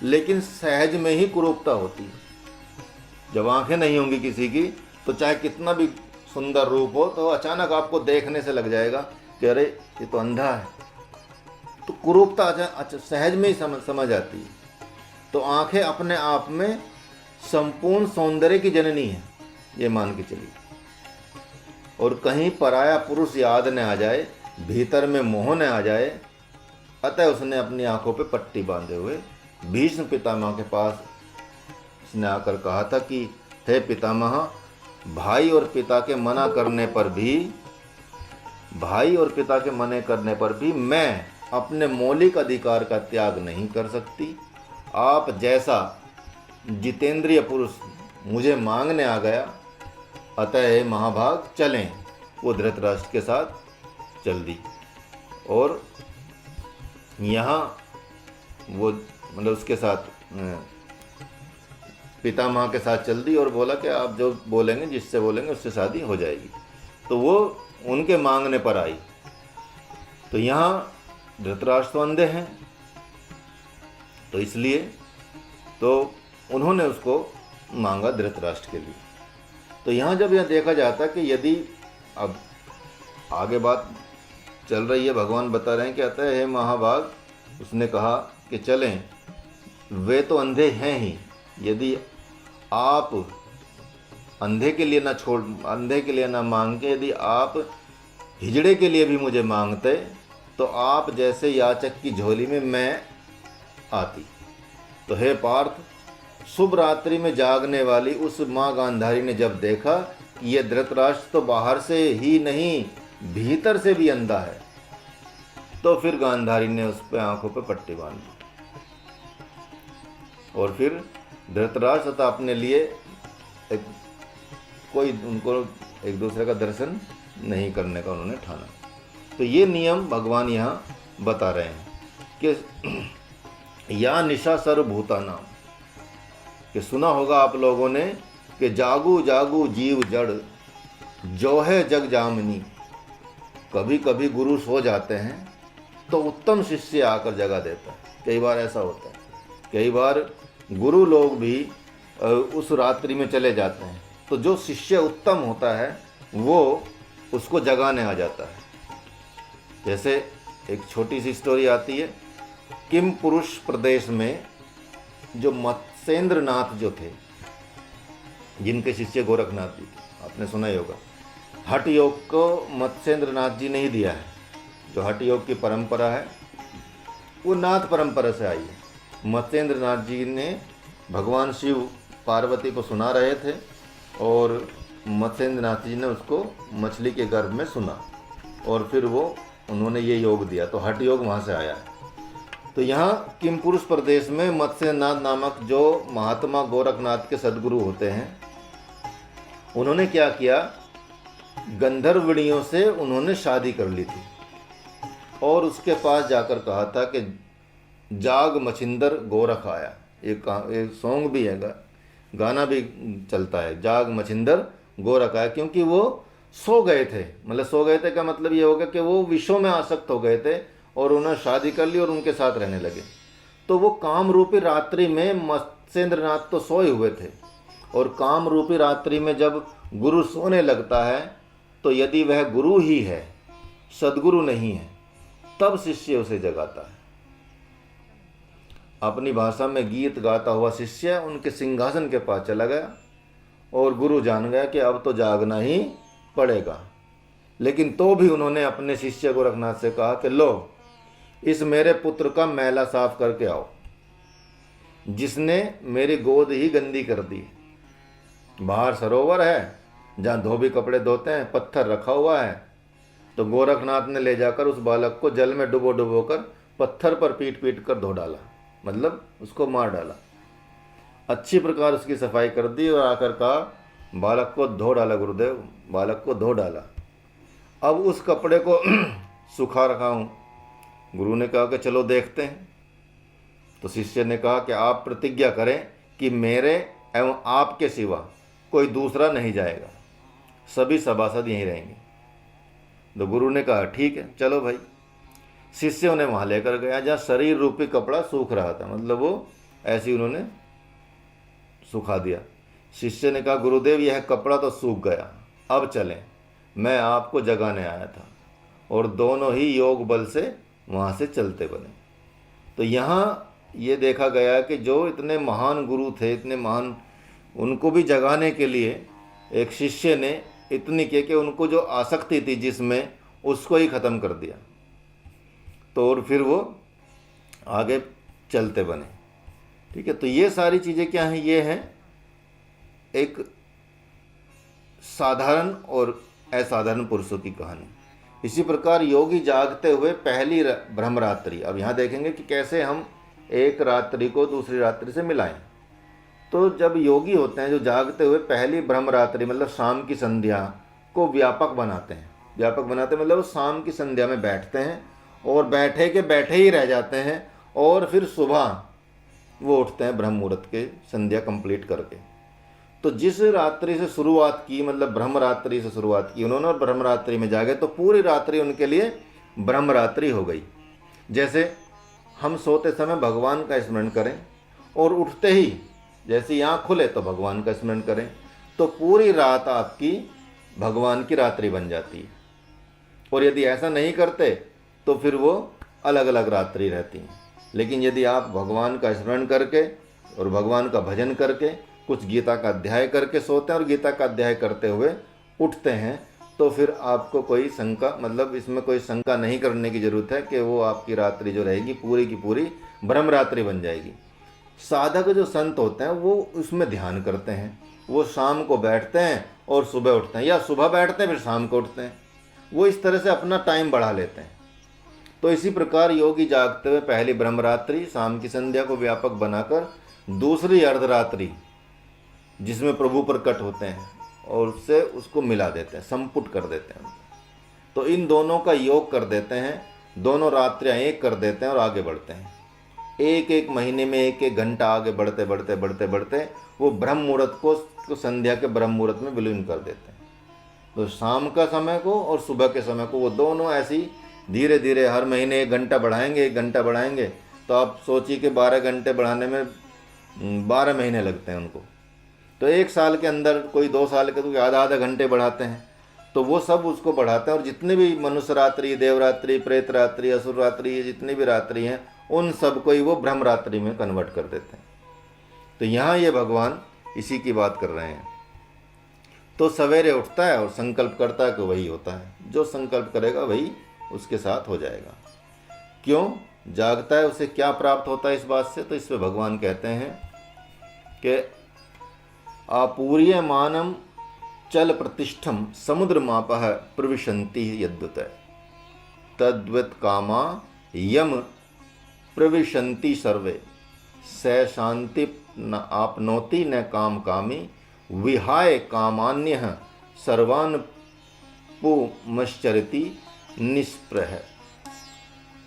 लेकिन सहज में ही कुरूपता होती है। जब आंखें नहीं होंगी किसी की, तो चाहे कितना भी सुंदर रूप हो, तो अचानक आपको देखने से लग जाएगा कि अरे ये तो अंधा है। तो कुरूपता सहज में ही समझ आती है। तो आंखें अपने आप में संपूर्ण सौंदर्य की जननी है, ये मान के चलिए। और कहीं पराया पुरुष याद न आ जाए, भीतर में मोह न आ जाए, अतः उसने अपनी आंखों पे पट्टी बांधे हुए भीष्म पितामह के पास उसने आकर कहा था कि हे पितामह, भाई और पिता के मना करने पर भी मैं अपने मौलिक अधिकार का त्याग नहीं कर सकती। आप जैसा जितेंद्रिय पुरुष मुझे मांगने आ गया, अतः हे महाभाग चलें। वो धृतराष्ट्र के साथ चल दी, और यहाँ वो मतलब उसके साथ पितामह के साथ चल दी, और बोला कि आप जो बोलेंगे, जिससे बोलेंगे उससे शादी हो जाएगी। तो वो उनके मांगने पर आई। तो यहाँ धृतराष्ट्र अंधे हैं, तो इसलिए तो उन्होंने उसको मांगा धृतराष्ट्र के लिए। तो यहाँ जब यह देखा जाता कि यदि अब आगे बात चल रही है, भगवान बता रहे हैं कि अतः हे महाभाग, उसने कहा कि चलें, वे तो अंधे हैं ही, यदि आप अंधे के लिए ना मांग के यदि आप हिजड़े के लिए भी मुझे मांगते तो आप जैसे याचक की झोली में मैं आती। तो हे पार्थ, शुभ रात्रि में जागने वाली उस माँ गांधारी ने जब देखा कि यह धृतराष्ट्र तो बाहर से ही नहीं भीतर से भी अंधा है, तो फिर गांधारी ने उस पे आंखों पे पट्टी बांध दी और फिर धृतराष्ट्र तथा अपने लिए उनको एक दूसरे का दर्शन नहीं करने का उन्होंने ठाना। तो ये नियम भगवान यहाँ बता रहे हैं कि या निशा सर्वभूतानां, कि सुना होगा आप लोगों ने कि जागू जागू जीव जड़, जो है जग जामिनी। कभी कभी गुरु सो जाते हैं तो उत्तम शिष्य आकर जगा देता है। कई बार ऐसा होता है, कई बार गुरु लोग भी उस रात्रि में चले जाते हैं, तो जो शिष्य उत्तम होता है वो उसको जगाने आ जाता है। जैसे एक छोटी सी स्टोरी आती है, किम पुरुष प्रदेश में जो मत्स्येंद्र नाथ जो थे, जिनके शिष्य गोरखनाथ जी थे, आपने सुना ही होगा। हठ योग को मत्स्येंद्र नाथ जी ने ही दिया है। जो हठ योग की परंपरा है वो नाथ परंपरा से आई है। मत्स्येंद्र नाथ जी ने भगवान शिव पार्वती को सुना रहे थे और मत्स्येंद्र नाथ जी ने उसको मछली के गर्भ में सुना और फिर उन्होंने ये योग दिया, तो हठ योग वहाँ से आया है। तो यहाँ किमपुरुष प्रदेश में मत्स्यनाथ नामक जो महात्मा गोरखनाथ के सदगुरु होते हैं, उन्होंने क्या किया, गंधर्वणियों से उन्होंने शादी कर ली थी और उसके पास जाकर कहा था कि जाग मछिंदर गोरख आया। एक सॉन्ग भी है, गाना भी चलता है, जाग मछिंदर गोरख आया, क्योंकि वो सो गए थे। मतलब सो गए थे का मतलब ये होगा कि वो विषयों में आसक्त हो गए थे और उन्होंने शादी कर ली और उनके साथ रहने लगे। तो वो काम रूपी रात्रि में मत्स्येंद्रनाथ तो सोए हुए थे और काम रूपी रात्रि में जब गुरु सोने लगता है तो यदि वह गुरु ही है, सदगुरु नहीं है, तब शिष्य उसे जगाता है। अपनी भाषा में गीत गाता हुआ शिष्य उनके सिंहासन के पास चला गया और गुरु जान गया कि अब तो जागना ही पड़ेगा। लेकिन तो भी उन्होंने अपने शिष्य गोरखनाथ से कहा कि लो, इस मेरे पुत्र का मैला साफ करके आओ, जिसने मेरी गोद ही गंदी कर दी। बाहर सरोवर है जहाँ धोबी कपड़े धोते हैं, पत्थर रखा हुआ है। तो गोरखनाथ ने ले जाकर उस बालक को जल में डुबो डुबो कर पत्थर पर पीट पीट कर धो डाला, मतलब उसको मार डाला। अच्छी प्रकार उसकी सफाई कर दी और आकर कहा, बालक को धो डाला गुरुदेव, बालक को धो डाला, अब उस कपड़े को सुखा रखा हूँ। गुरु ने कहा कि चलो देखते हैं। तो शिष्य ने कहा कि आप प्रतिज्ञा करें कि मेरे एवं आपके सिवा कोई दूसरा नहीं जाएगा, सभी सभासद यहीं रहेंगे। तो गुरु ने कहा ठीक है, चलो भाई। शिष्य उन्हें वहाँ लेकर गया जहाँ शरीर रूपी कपड़ा सूख रहा था, मतलब वो ऐसे ही उन्होंने सुखा दिया। शिष्य ने कहा, गुरुदेव यह कपड़ा तो सूख गया, अब चलें, मैं आपको जगाने आया था। और दोनों ही योग बल से वहाँ से चलते बने। तो यहाँ ये देखा गया कि जो इतने महान गुरु थे, इतने महान, उनको भी जगाने के लिए एक शिष्य ने इतनी की कि उनको जो आसक्ति थी जिसमें, उसको ही ख़त्म कर दिया। तो और फिर वो आगे चलते बने। ठीक है, तो ये सारी चीज़ें क्या हैं, ये हैं एक साधारण और असाधारण पुरुषों की कहानी। इसी प्रकार योगी जागते हुए पहली ब्रह्मरात्रि, अब यहाँ देखेंगे कि कैसे हम एक रात्रि को दूसरी रात्रि से मिलाएं। तो जब योगी होते हैं जो जागते हुए पहली ब्रह्मरात्रि मतलब शाम की संध्या को व्यापक बनाते हैं। व्यापक बनाते मतलब शाम की संध्या में बैठते हैं और बैठे के बैठे ही रह जाते हैं और फिर सुबह वो उठते हैं ब्रह्म मुहूर्त के संध्या कंप्लीट करके। तो जिस रात्रि से शुरुआत की, मतलब ब्रह्मरात्रि से शुरुआत की उन्होंने और ब्रह्मरात्रि में जागे, तो पूरी रात्रि उनके लिए ब्रह्मरात्रि हो गई। जैसे हम सोते समय भगवान का स्मरण करें और उठते ही जैसे आँख खुले तो भगवान का स्मरण करें, तो पूरी रात आपकी भगवान की रात्रि बन जाती है। और यदि ऐसा नहीं करते तो फिर वो अलग अलग रात्रि रहती हैं। लेकिन यदि आप भगवान का स्मरण करके और भगवान का भजन करके कुछ गीता का अध्याय करके सोते हैं और गीता का अध्याय करते हुए उठते हैं, तो फिर आपको कोई शंका, मतलब इसमें कोई शंका नहीं करने की जरूरत है कि वो आपकी रात्रि जो रहेगी पूरी की पूरी ब्रह्म रात्रि बन जाएगी। साधक जो संत होते हैं वो उसमें ध्यान करते हैं, वो शाम को बैठते हैं और सुबह उठते हैं, या सुबह बैठते हैं फिर शाम को उठते हैं, वो इस तरह से अपना टाइम बढ़ा लेते हैं। तो इसी प्रकार योगी जागते हुए पहली ब्रह्मरात्रि, शाम की संध्या को व्यापक बनाकर दूसरी अर्धरात्रि जिसमें प्रभु प्रकट होते हैं और उससे उसको मिला देते हैं, संपुट कर देते हैं। तो इन दोनों का योग कर देते हैं, दोनों रात्रियां एक कर देते हैं और आगे बढ़ते हैं। एक एक महीने में एक एक घंटा आगे बढ़ते बढ़ते बढ़ते बढ़ते वो ब्रह्म मुहूर्त को संध्या के ब्रह्म मुहूर्त में विलीन कर देते हैं। तो शाम का समय को और सुबह के समय को वो दोनों ऐसी धीरे धीरे हर महीने 1 घंटा बढ़ाएंगे, 1 घंटा बढ़ाएंगे, तो आप सोचिए कि 12 घंटे बढ़ाने में 12 महीने लगते हैं उनको। तो 1 साल के अंदर कोई 2 साल के तो आधा आधा घंटे बढ़ाते हैं। तो वो सब उसको बढ़ाते हैं और जितने भी मनुष्य रात्रि, देवरात्रि, प्रेत रात्रि, असुर रात्रि, ये जितनी भी रात्रि हैं उन सब को ही वो ब्रह्म रात्रि में कन्वर्ट कर देते हैं। तो यहाँ ये भगवान इसी की बात कर रहे हैं। तो सवेरे उठता है और संकल्प करता है कि वही होता है, जो संकल्प करेगा वही उसके साथ हो जाएगा। क्यों जागता है, उसे क्या प्राप्त होता है इस बात से? तो इसमें भगवान कहते हैं कि आपूर्यमानम चल प्रतिष्ठम समुद्र मापः प्रविशन्ति यद्युत तद्वत् कामा यम प्रविशन्ति सर्वे स शांति न आपनोति न काम कामी विहाय कामान्यः सर्वान् पुमश्चरति निष्प्रह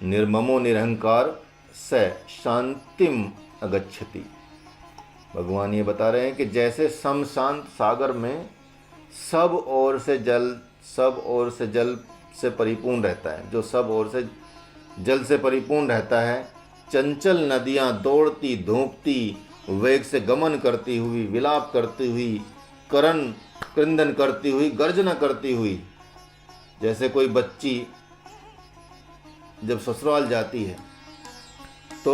निर्ममो निरहंकार स शांतिम अगच्छति। भगवान ये बता रहे हैं कि जैसे समशांत सागर में सब ओर से जल से परिपूर्ण रहता है, जो सब ओर से जल से परिपूर्ण रहता है, चंचल नदियां दौड़ती धूपती वेग से गमन करती हुई, विलाप करती हुई, क्रंदन करती हुई, गर्जना करती हुई, जैसे कोई बच्ची जब ससुराल जाती है तो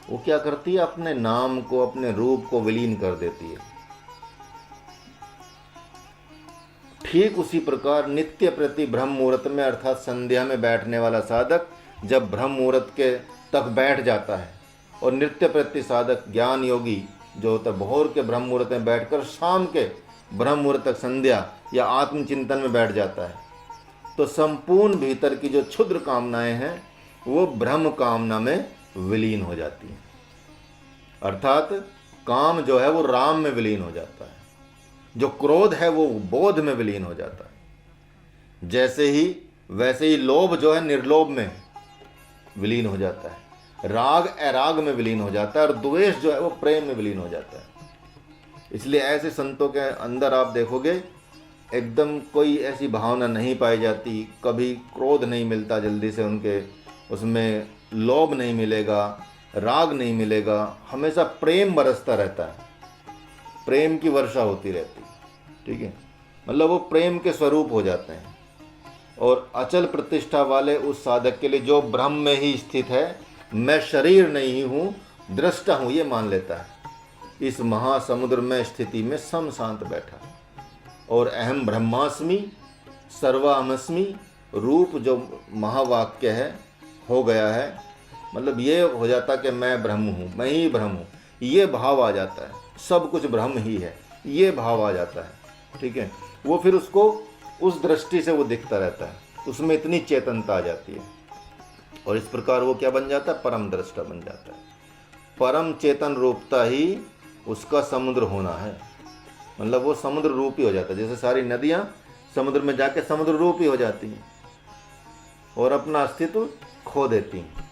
वो क्या करती है, अपने नाम को, अपने रूप को विलीन कर देती है। ठीक उसी प्रकार नित्य प्रति ब्रह्म मुहूर्त में अर्थात संध्या में बैठने वाला साधक जब ब्रह्म मुहूर्त के तक बैठ जाता है और नित्य प्रति साधक ज्ञान योगी जो होता है भोर के ब्रह्म मुहूर्त में बैठकर शाम के ब्रह्म मुहूर्त तक संध्या या आत्मचिंतन में बैठ जाता है, तो संपूर्ण भीतर की जो क्षुद्र कामनाएं हैं वो ब्रह्म कामना में विलीन हो जाती हैं। अर्थात काम जो है वो राम में विलीन हो जाता है, जो क्रोध है वो बोध में विलीन हो जाता है, जैसे ही वैसे ही लोभ जो है निर्लोभ में विलीन हो जाता है, राग अराग में विलीन हो जाता है और द्वेष जो है वो प्रेम में विलीन हो जाता है। इसलिए ऐसे संतों के अंदर आप देखोगे एकदम कोई ऐसी भावना नहीं पाई जाती, कभी क्रोध नहीं मिलता जल्दी से उनके, उसमें लोभ नहीं मिलेगा, राग नहीं मिलेगा, हमेशा प्रेम बरसता रहता है, प्रेम की वर्षा होती रहती है। ठीक है, मतलब वो प्रेम के स्वरूप हो जाते हैं। और अचल प्रतिष्ठा वाले उस साधक के लिए जो ब्रह्म में ही स्थित है, मैं शरीर नहीं हूँ, दृष्टा हूँ, ये मान लेता है, इस महासमुद्र में स्थिति में सम शांत बैठा और अहम ब्रह्मास्मि सर्वाहमस्मि रूप जो महावाक्य है हो गया है, मतलब ये हो जाता कि मैं ब्रह्म हूँ, मैं ही ब्रह्म हूँ, ये भाव आ जाता है, सब कुछ ब्रह्म ही है, ये भाव आ जाता है। ठीक है, वो फिर उसको उस दृष्टि से वो दिखता रहता है, उसमें इतनी चेतनता आ जाती है और इस प्रकार वो क्या बन जाता है, परम दृष्टा बन जाता है। परम चेतन रूपता ही उसका समुद्र होना है, मतलब वो समुद्र रूप ही हो जाता है। जैसे सारी नदियाँ समुद्र में जाके समुद्र रूप ही हो जाती हैं और अपना अस्तित्व खो देती हैं,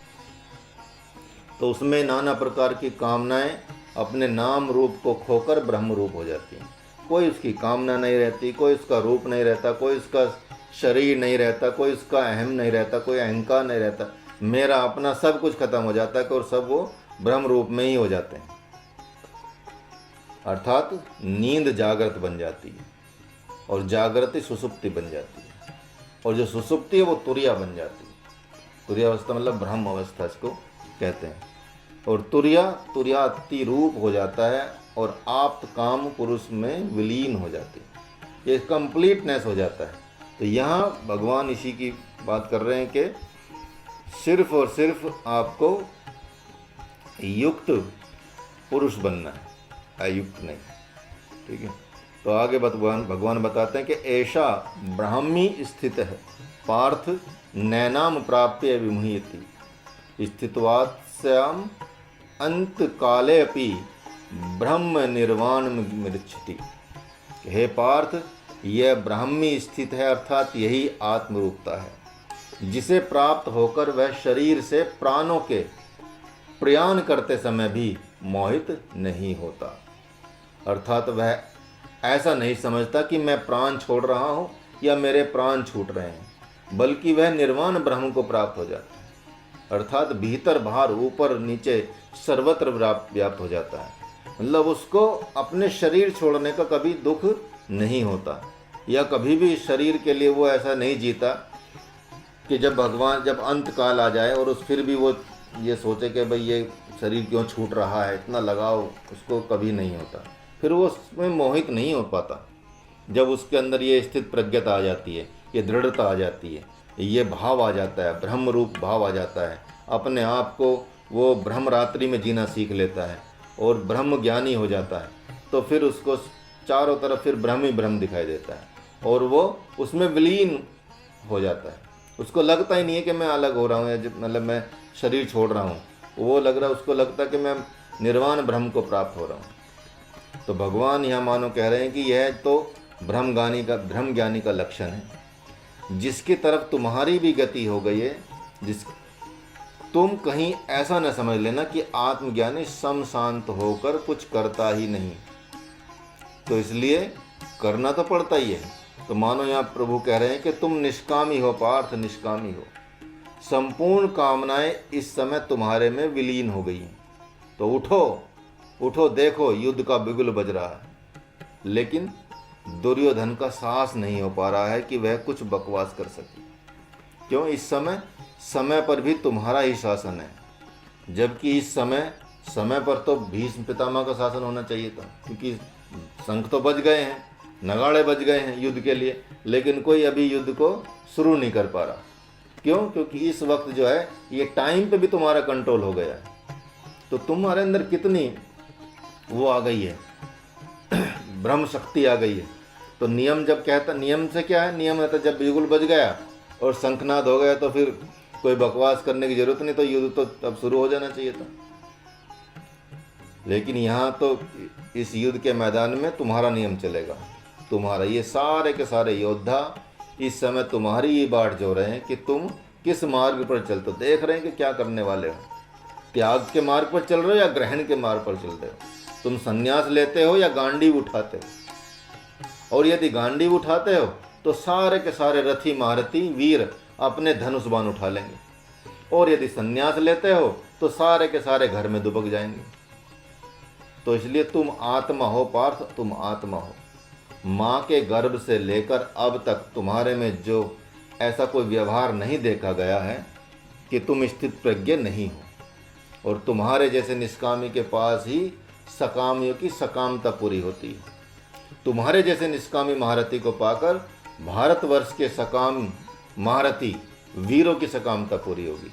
तो उसमें नाना प्रकार की कामनाएं अपने नाम रूप को खोकर ब्रह्म रूप हो जाती हैं। कोई उसकी कामना नहीं रहती, कोई उसका रूप नहीं रहता, कोई उसका शरीर नहीं रहता, कोई उसका अहम नहीं रहता, कोई अहंकार नहीं रहता, मेरा अपना सब कुछ खत्म हो जाता है और सब वो ब्रह्म रूप में ही हो जाते हैं। अर्थात नींद जागृत बन जाती है और जागृति सुसुप्ति बन जाती है, और जो सुसुप्ति है वो तुरिया बन जाती है। तुरियावस्था मतलब ब्रह्म अवस्था इसको कहते हैं। और तुर्याति रूप हो जाता है और आप्त काम पुरुष में विलीन हो जाती है, ये कंप्लीटनेस हो जाता है। तो यहाँ भगवान इसी की बात कर रहे हैं कि सिर्फ और सिर्फ आपको युक्त पुरुष बनना है, अयुक्त नहीं। ठीक है, तो आगे भगवान बताते हैं कि ऐसा ब्राह्मी स्थित है पार्थ नैनाम प्राप्य विमुह्यति स्थित्वास्याम अंत काले अपि ब्रह्म निर्वाण मृच्छति। हे पार्थ, यह ब्राह्मी स्थित है अर्थात यही आत्मरूपता है जिसे प्राप्त होकर वह शरीर से प्राणों के प्रयाण करते समय भी मोहित नहीं होता। अर्थात वह ऐसा नहीं समझता कि मैं प्राण छोड़ रहा हूँ या मेरे प्राण छूट रहे हैं, बल्कि वह निर्वाण ब्रह्म को प्राप्त हो जाता है। अर्थात भीतर बाहर ऊपर नीचे सर्वत्र व्याप्त हो जाता है। मतलब उसको अपने शरीर छोड़ने का कभी दुख नहीं होता, या कभी भी शरीर के लिए वो ऐसा नहीं जीता कि जब अंत काल आ जाए और फिर भी वो ये सोचे कि भाई ये शरीर क्यों छूट रहा है, इतना लगाव उसको कभी नहीं होता। फिर वो उसमें मोहित नहीं हो पाता। जब उसके अंदर ये स्थित प्रज्ञता आ जाती है, ये दृढ़ता आ जाती है, ये भाव आ जाता है, ब्रह्म रूप भाव आ जाता है, अपने आप को वो ब्रह्म रात्रि में जीना सीख लेता है और ब्रह्म ज्ञानी हो जाता है, तो फिर उसको चारों तरफ फिर ब्रह्म ही ब्रह्म दिखाई देता है और वो उसमें विलीन हो जाता है। उसको लगता ही नहीं है कि मैं अलग हो रहा हूँ या मतलब मैं शरीर छोड़ रहा हूँ, वो उसको लगता है कि मैं निर्वाण ब्रह्म को प्राप्त हो रहा हूँ। तो भगवान यहाँ मानो कह रहे हैं कि यह तो ब्रह्म ज्ञानी का लक्षण है, जिसकी तरफ तुम्हारी भी गति हो गई है। तुम कहीं ऐसा न समझ लेना कि आत्मज्ञानी सम शांत होकर कुछ करता ही नहीं, तो इसलिए करना तो पड़ता ही है। तो मानो यहाँ प्रभु कह रहे हैं कि तुम निष्कामी हो पार्थ, निष्कामी हो, संपूर्ण कामनाएं इस समय तुम्हारे में विलीन हो गई हैं। तो उठो, देखो युद्ध का बिगुल बज रहा है। लेकिन दुर्योधन का साहस नहीं हो पा रहा है कि वह कुछ बकवास कर सके। क्यों? इस समय पर भी तुम्हारा ही शासन है, जबकि इस समय पर तो भीष्म पितामह का शासन होना चाहिए था, क्योंकि शंख तो बज गए हैं, नगाड़े बज गए हैं युद्ध के लिए, लेकिन कोई अभी युद्ध को शुरू नहीं कर पा रहा। क्यों? क्योंकि इस वक्त जो है ये टाइम पे भी तुम्हारा कंट्रोल हो गया है। तो तुम्हारे अंदर कितनी वो आ गई है, ब्रह्म शक्ति आ गई है। तो नियम से क्या है, नियम रहता जब बिगुल बज गया और शंखनाद हो गया तो फिर कोई बकवास करने की जरूरत नहीं, तो युद्ध तो अब शुरू हो जाना चाहिए था। लेकिन यहाँ तो इस युद्ध के मैदान में तुम्हारा नियम चलेगा। तुम्हारा ये सारे के सारे योद्धा इस समय तुम्हारी ही बाट जो रहे हैं कि तुम किस मार्ग पर चलते हो। देख रहे हैं कि क्या करने वाले हो, त्याग के मार्ग पर चल रहे हो या ग्रहण के मार्ग पर चल रहे हो, तुम संन्यास लेते हो या गांडीव उठाते हो। और यदि गांडीव उठाते हो तो सारे के सारे रथी महारथी वीर अपने धनुष बाण उठा लेंगे, और यदि संन्यास लेते हो तो सारे के सारे घर में दुबक जाएंगे। तो इसलिए तुम आत्मा हो पार्थ, तुम आत्मा हो। माँ के गर्भ से लेकर अब तक तुम्हारे में जो ऐसा कोई व्यवहार नहीं देखा गया है कि तुम स्थित प्रज्ञ नहीं हो, और तुम्हारे जैसे निष्कामी के पास ही सकामियों की सकामता पूरी होती है। तुम्हारे जैसे निष्कामी महारथी को पाकर भारतवर्ष के सकाम महारथी वीरों की सकामता पूरी होगी।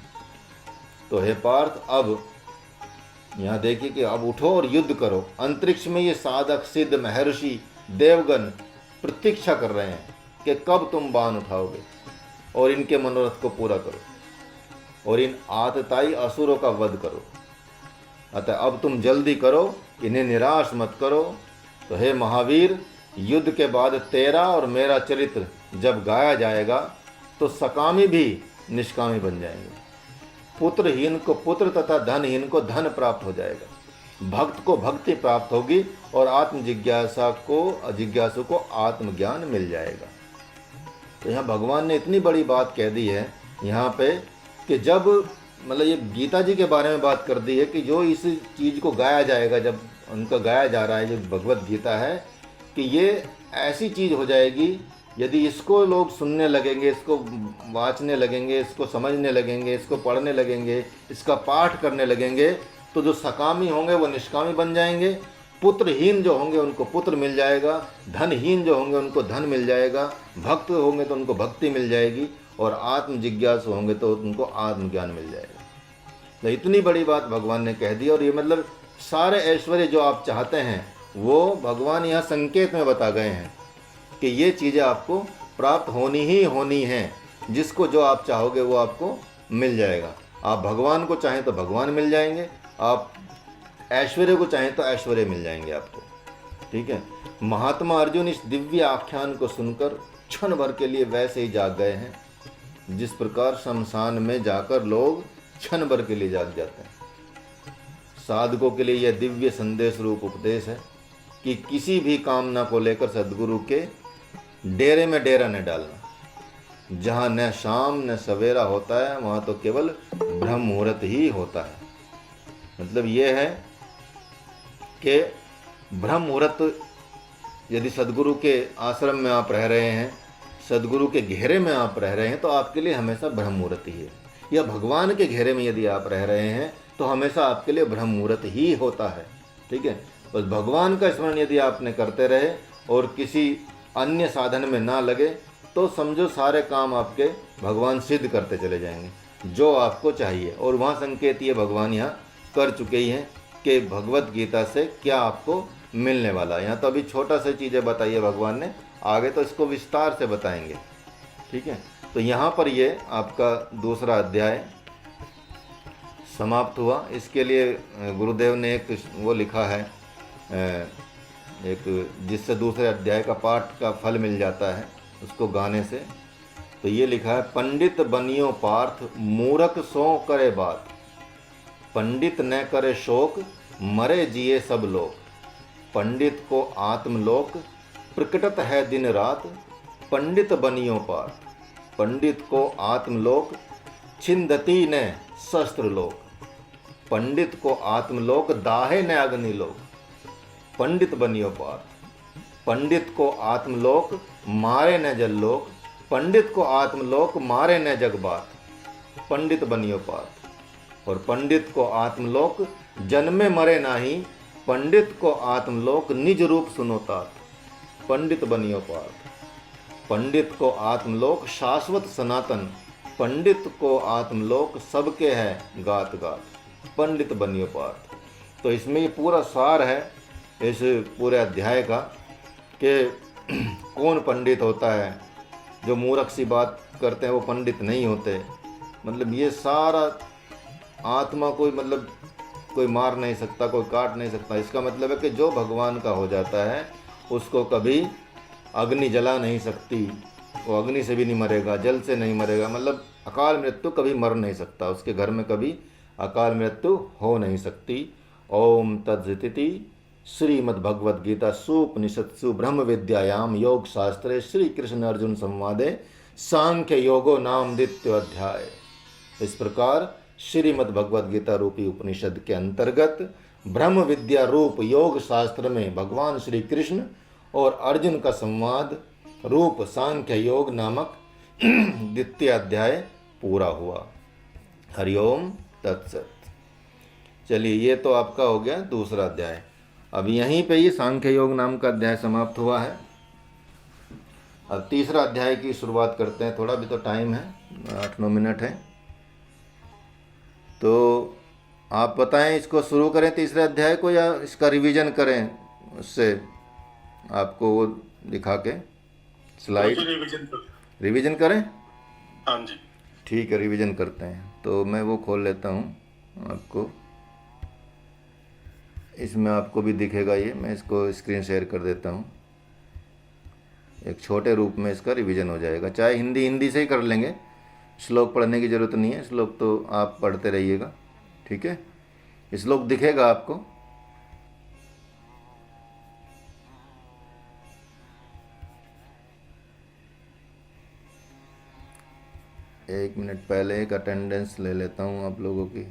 तो हे पार्थ, अब यहाँ देखिए कि अब उठो और युद्ध करो। अंतरिक्ष में ये साधक सिद्ध महर्षि देवगण प्रतीक्षा कर रहे हैं कि कब तुम बाण उठाओगे और इनके मनोरथ को पूरा करो और इन आतताई असुरों का वध करो। अतः अब तुम जल्दी करो, इन्हें निराश मत करो। तो हे महावीर, युद्ध के बाद तेरा और मेरा चरित्र जब गाया जाएगा तो सकामी भी निष्कामी बन जाएंगे, पुत्रहीन को पुत्र तथा धनहीन को धन प्राप्त हो जाएगा, भक्त को भक्ति प्राप्त होगी और आत्म जिज्ञासु को आत्मज्ञान मिल जाएगा। तो यहाँ भगवान ने इतनी बड़ी बात कह दी है यहाँ पे कि जब मतलब ये गीता जी के बारे में बात कर दी है कि जो इस चीज़ को गाया जाएगा जब उनका गाया जा रहा है जो भगवत गीता है, कि ये ऐसी चीज़ हो जाएगी, यदि इसको लोग सुनने लगेंगे, इसको वाचने लगेंगे, इसको समझने लगेंगे, इसको पढ़ने लगेंगे, इसका पाठ करने लगेंगे, तो जो सकामी होंगे वो निष्कामी बन जाएंगे, पुत्रहीन जो होंगे उनको पुत्र मिल जाएगा, धनहीन जो होंगे उनको धन मिल जाएगा, भक्त होंगे तो उनको भक्ति मिल जाएगी, और आत्म जिज्ञासु होंगे तो उनको आत्मज्ञान मिल जाएगा। तो इतनी बड़ी बात भगवान ने कह दी। और ये मतलब सारे ऐश्वर्य जो आप चाहते हैं वो भगवान यहाँ संकेत में बता गए हैं कि ये चीज़ें आपको प्राप्त होनी ही होनी हैं। जिसको जो आप चाहोगे वो आपको मिल जाएगा। आप भगवान को चाहें तो भगवान मिल जाएंगे, आप ऐश्वर्य को चाहें तो ऐश्वर्य मिल जाएंगे आपको। ठीक है। महात्मा अर्जुन इस दिव्य आख्यान को सुनकर क्षण भर के लिए वैसे ही जाग गए हैं, जिस प्रकार शमशान में जाकर लोग क्षण भर के लिए जाग जाते हैं। साधकों के लिए यह दिव्य संदेश रूप उपदेश है कि किसी भी कामना को लेकर सद्गुरु के डेरे में डेरा न डालना। जहाँ न शाम न सवेरा होता है वहाँ तो केवल ब्रह्म मुहूर्त ही होता है। मतलब ये है कि ब्रह्म मुहूर्त, यदि सद्गुरु के आश्रम में आप रह रहे हैं, सद्गुरु के घेरे में आप रह रहे हैं, तो आपके लिए हमेशा ब्रह्म मुहूर्त ही है। या भगवान के घेरे में यदि आप रह रहे हैं तो हमेशा आपके लिए ब्रह्म मुहूर्त ही होता है। ठीक है। बस भगवान का स्मरण यदि आपने करते रहे और किसी अन्य साधन में ना लगे तो समझो सारे काम आपके भगवान सिद्ध करते चले जाएंगे जो आपको चाहिए। और वहाँ संकेत ये भगवान यहाँ कर चुके ही हैं कि भगवत गीता से क्या आपको मिलने वाला है। यहाँ तो अभी छोटा सा चीज़ें बताई है भगवान ने, आगे तो इसको विस्तार से बताएंगे। ठीक है। तो यहाँ पर ये आपका दूसरा अध्याय समाप्त हुआ। इसके लिए गुरुदेव ने एक वो लिखा है, एक जिससे दूसरे अध्याय का पाठ का फल मिल जाता है उसको गाने से। तो ये लिखा है, पंडित बनियो पार्थ मूरख सो करे बात, पंडित न करे शोक मरे जिए सब लोग, पंडित को आत्मलोक प्रकटत है दिन रात, पंडित बनियो पार्थ, पंडित को आत्मलोक छिंदती न शस्त्र लोक, पंडित को आत्मलोक दाहे न अग्नि लोक, पंडित बनियो पार्थ, पंडित को आत्मलोक मारे न जल लोक, पंडित को आत्मलोक मारे न जगबात, पंडित बनियो पार्थ। और पंडित को आत्मलोक जन्मे मरे नाही, पंडित को आत्मलोक निज रूप सुनोतात, पंडित बनियो पार्थ। पंडित को आत्मलोक शाश्वत सनातन, पंडित को आत्मलोक सबके है गात गात, पंडित बनियो पार्थ। तो इसमें ये पूरा सार है इस पूरे अध्याय का कि कौन पंडित होता है। जो मूर्ख सी बात करते हैं वो पंडित नहीं होते। मतलब ये सारा आत्मा कोई मतलब कोई मार नहीं सकता, कोई काट नहीं सकता। इसका मतलब है कि जो भगवान का हो जाता है उसको कभी अग्नि जला नहीं सकती, वो अग्नि से भी नहीं मरेगा, जल से नहीं मरेगा। मतलब अकाल मृत्यु कभी मर नहीं सकता, उसके घर में कभी अकाल मृत्यु हो नहीं सकती। ओम तत्सदिति। श्रीमद्भगवद्गीता सुपनिषत्सु ब्रह्म विद्यायाम योग शास्त्रे श्री कृष्ण अर्जुन संवादे सांख्य योगो नाम द्वितीय अध्याय। इस प्रकार श्रीमद्भगवद्गीता रूपी उपनिषद के अंतर्गत ब्रह्म विद्या रूप योग शास्त्र में भगवान श्री कृष्ण और अर्जुन का संवाद रूप सांख्य योग नामक द्वितीय अध्याय पूरा हुआ। हरिओम तत्सत। चलिए, ये तो आपका हो गया दूसरा अध्याय। अब यहीं पे ही सांख्य योग नाम का अध्याय समाप्त हुआ है। अब तीसरा अध्याय की शुरुआत करते हैं। थोड़ा भी तो टाइम है, 8-9 मिनट है। तो आप बताएं, इसको शुरू करें तीसरे अध्याय को या इसका रिवीजन करें? उससे आपको वो दिखा के स्लाइड रिवीजन करें। हाँ जी, ठीक है, रिवीजन करते हैं। तो मैं वो खोल लेता हूँ आपको, इसमें आपको भी दिखेगा ये। मैं इसको स्क्रीन शेयर कर देता हूँ। एक छोटे रूप में इसका रिवीजन हो जाएगा। चाहे हिंदी से ही कर लेंगे, श्लोक पढ़ने की ज़रूरत नहीं है। श्लोक तो आप पढ़ते रहिएगा, ठीक है। श्लोक दिखेगा आपको। एक मिनट पहले एक अटेंडेंस ले लेता हूँ आप लोगों की।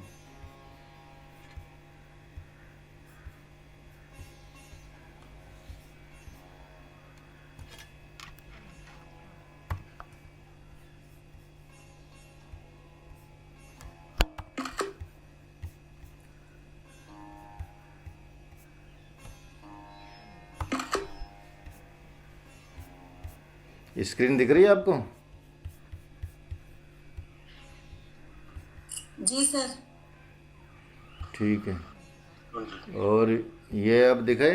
स्क्रीन दिख रही है आपको? जी सर। ठीक है। और ये अब दिखे?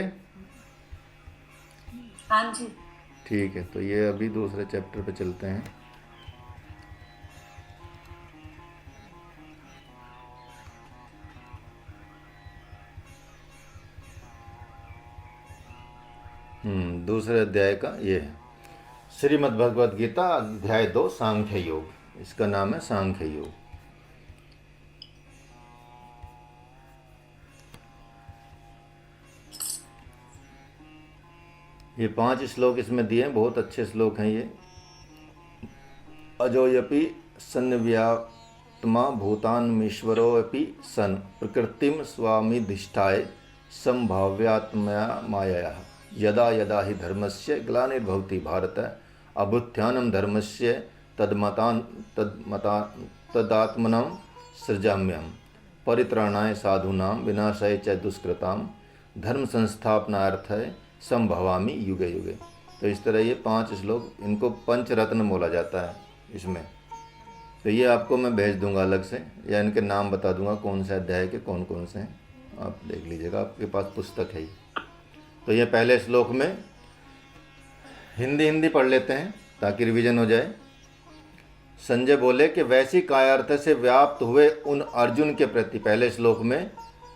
हाँ जी। ठीक है, तो ये अभी दूसरे चैप्टर पे चलते हैं। दूसरे अध्याय का ये है श्रीमद् भगवद गीता अध्याय 2 सांख्य योग। इसका नाम है सांख्य योग। ये 5 श्लोक इसमें दिए हैं, बहुत अच्छे श्लोक हैं ये। अजोयपि सन्व्यात्मा भूतान्मीश्वरोऽपि सन् प्रकृतिम स्वामिधिष्ठाय संभाव्यात्मया मायया यदा यदा हि धर्मस्य ग्लानिर्भवति भारत अभ्युत्थानं धर्मस्य तदात्मनं सृजाम्यहं परित्राणाय साधूनां विनाशाय च दुष्कृतां धर्म संस्थापनार्थाय संभवामि युगे युगे। तो इस तरह ये 5 श्लोक, इनको पंचरत्न बोला जाता है इसमें। तो ये आपको मैं भेज दूंगा अलग से, या इनके नाम बता दूंगा कौन से अध्याय के कौन कौन से हैं, आप देख लीजिएगा, आपके पास पुस्तक है ये। तो ये पहले श्लोक में हिंदी पढ़ लेते हैं ताकि रिवीजन हो जाए। संजय बोले कि वैसी कायार्थ से व्याप्त हुए उन अर्जुन के प्रति पहले श्लोक में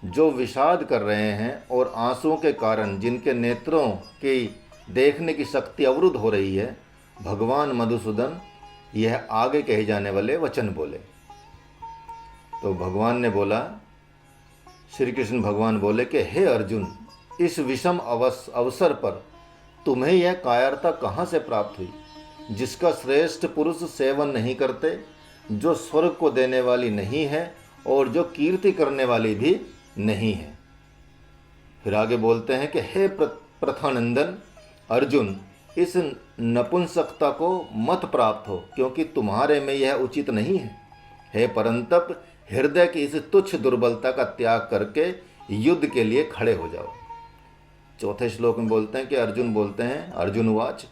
जो विषाद कर रहे हैं और आंसुओं के कारण जिनके नेत्रों की देखने की शक्ति अवरुद्ध हो रही है, भगवान मधुसूदन यह आगे कहे जाने वाले वचन बोले। तो भगवान ने बोला, श्री कृष्ण भगवान बोले कि हे अर्जुन, इस विषम अवसर पर तुम्हें यह कायरता कहाँ से प्राप्त हुई, जिसका श्रेष्ठ पुरुष सेवन नहीं करते, जो स्वर्ग को देने वाली नहीं है और जो कीर्ति करने वाली भी नहीं है। फिर आगे बोलते हैं कि हे प्रथानंदन अर्जुन, इस नपुंसकता को मत प्राप्त हो, क्योंकि तुम्हारे में यह उचित नहीं है। हे परंतप, हृदय की इस तुच्छ दुर्बलता का त्याग करके युद्ध के लिए खड़े हो जाओ। चौथे श्लोक में बोलते हैं कि अर्जुन बोलते हैं, अर्जुन वाच,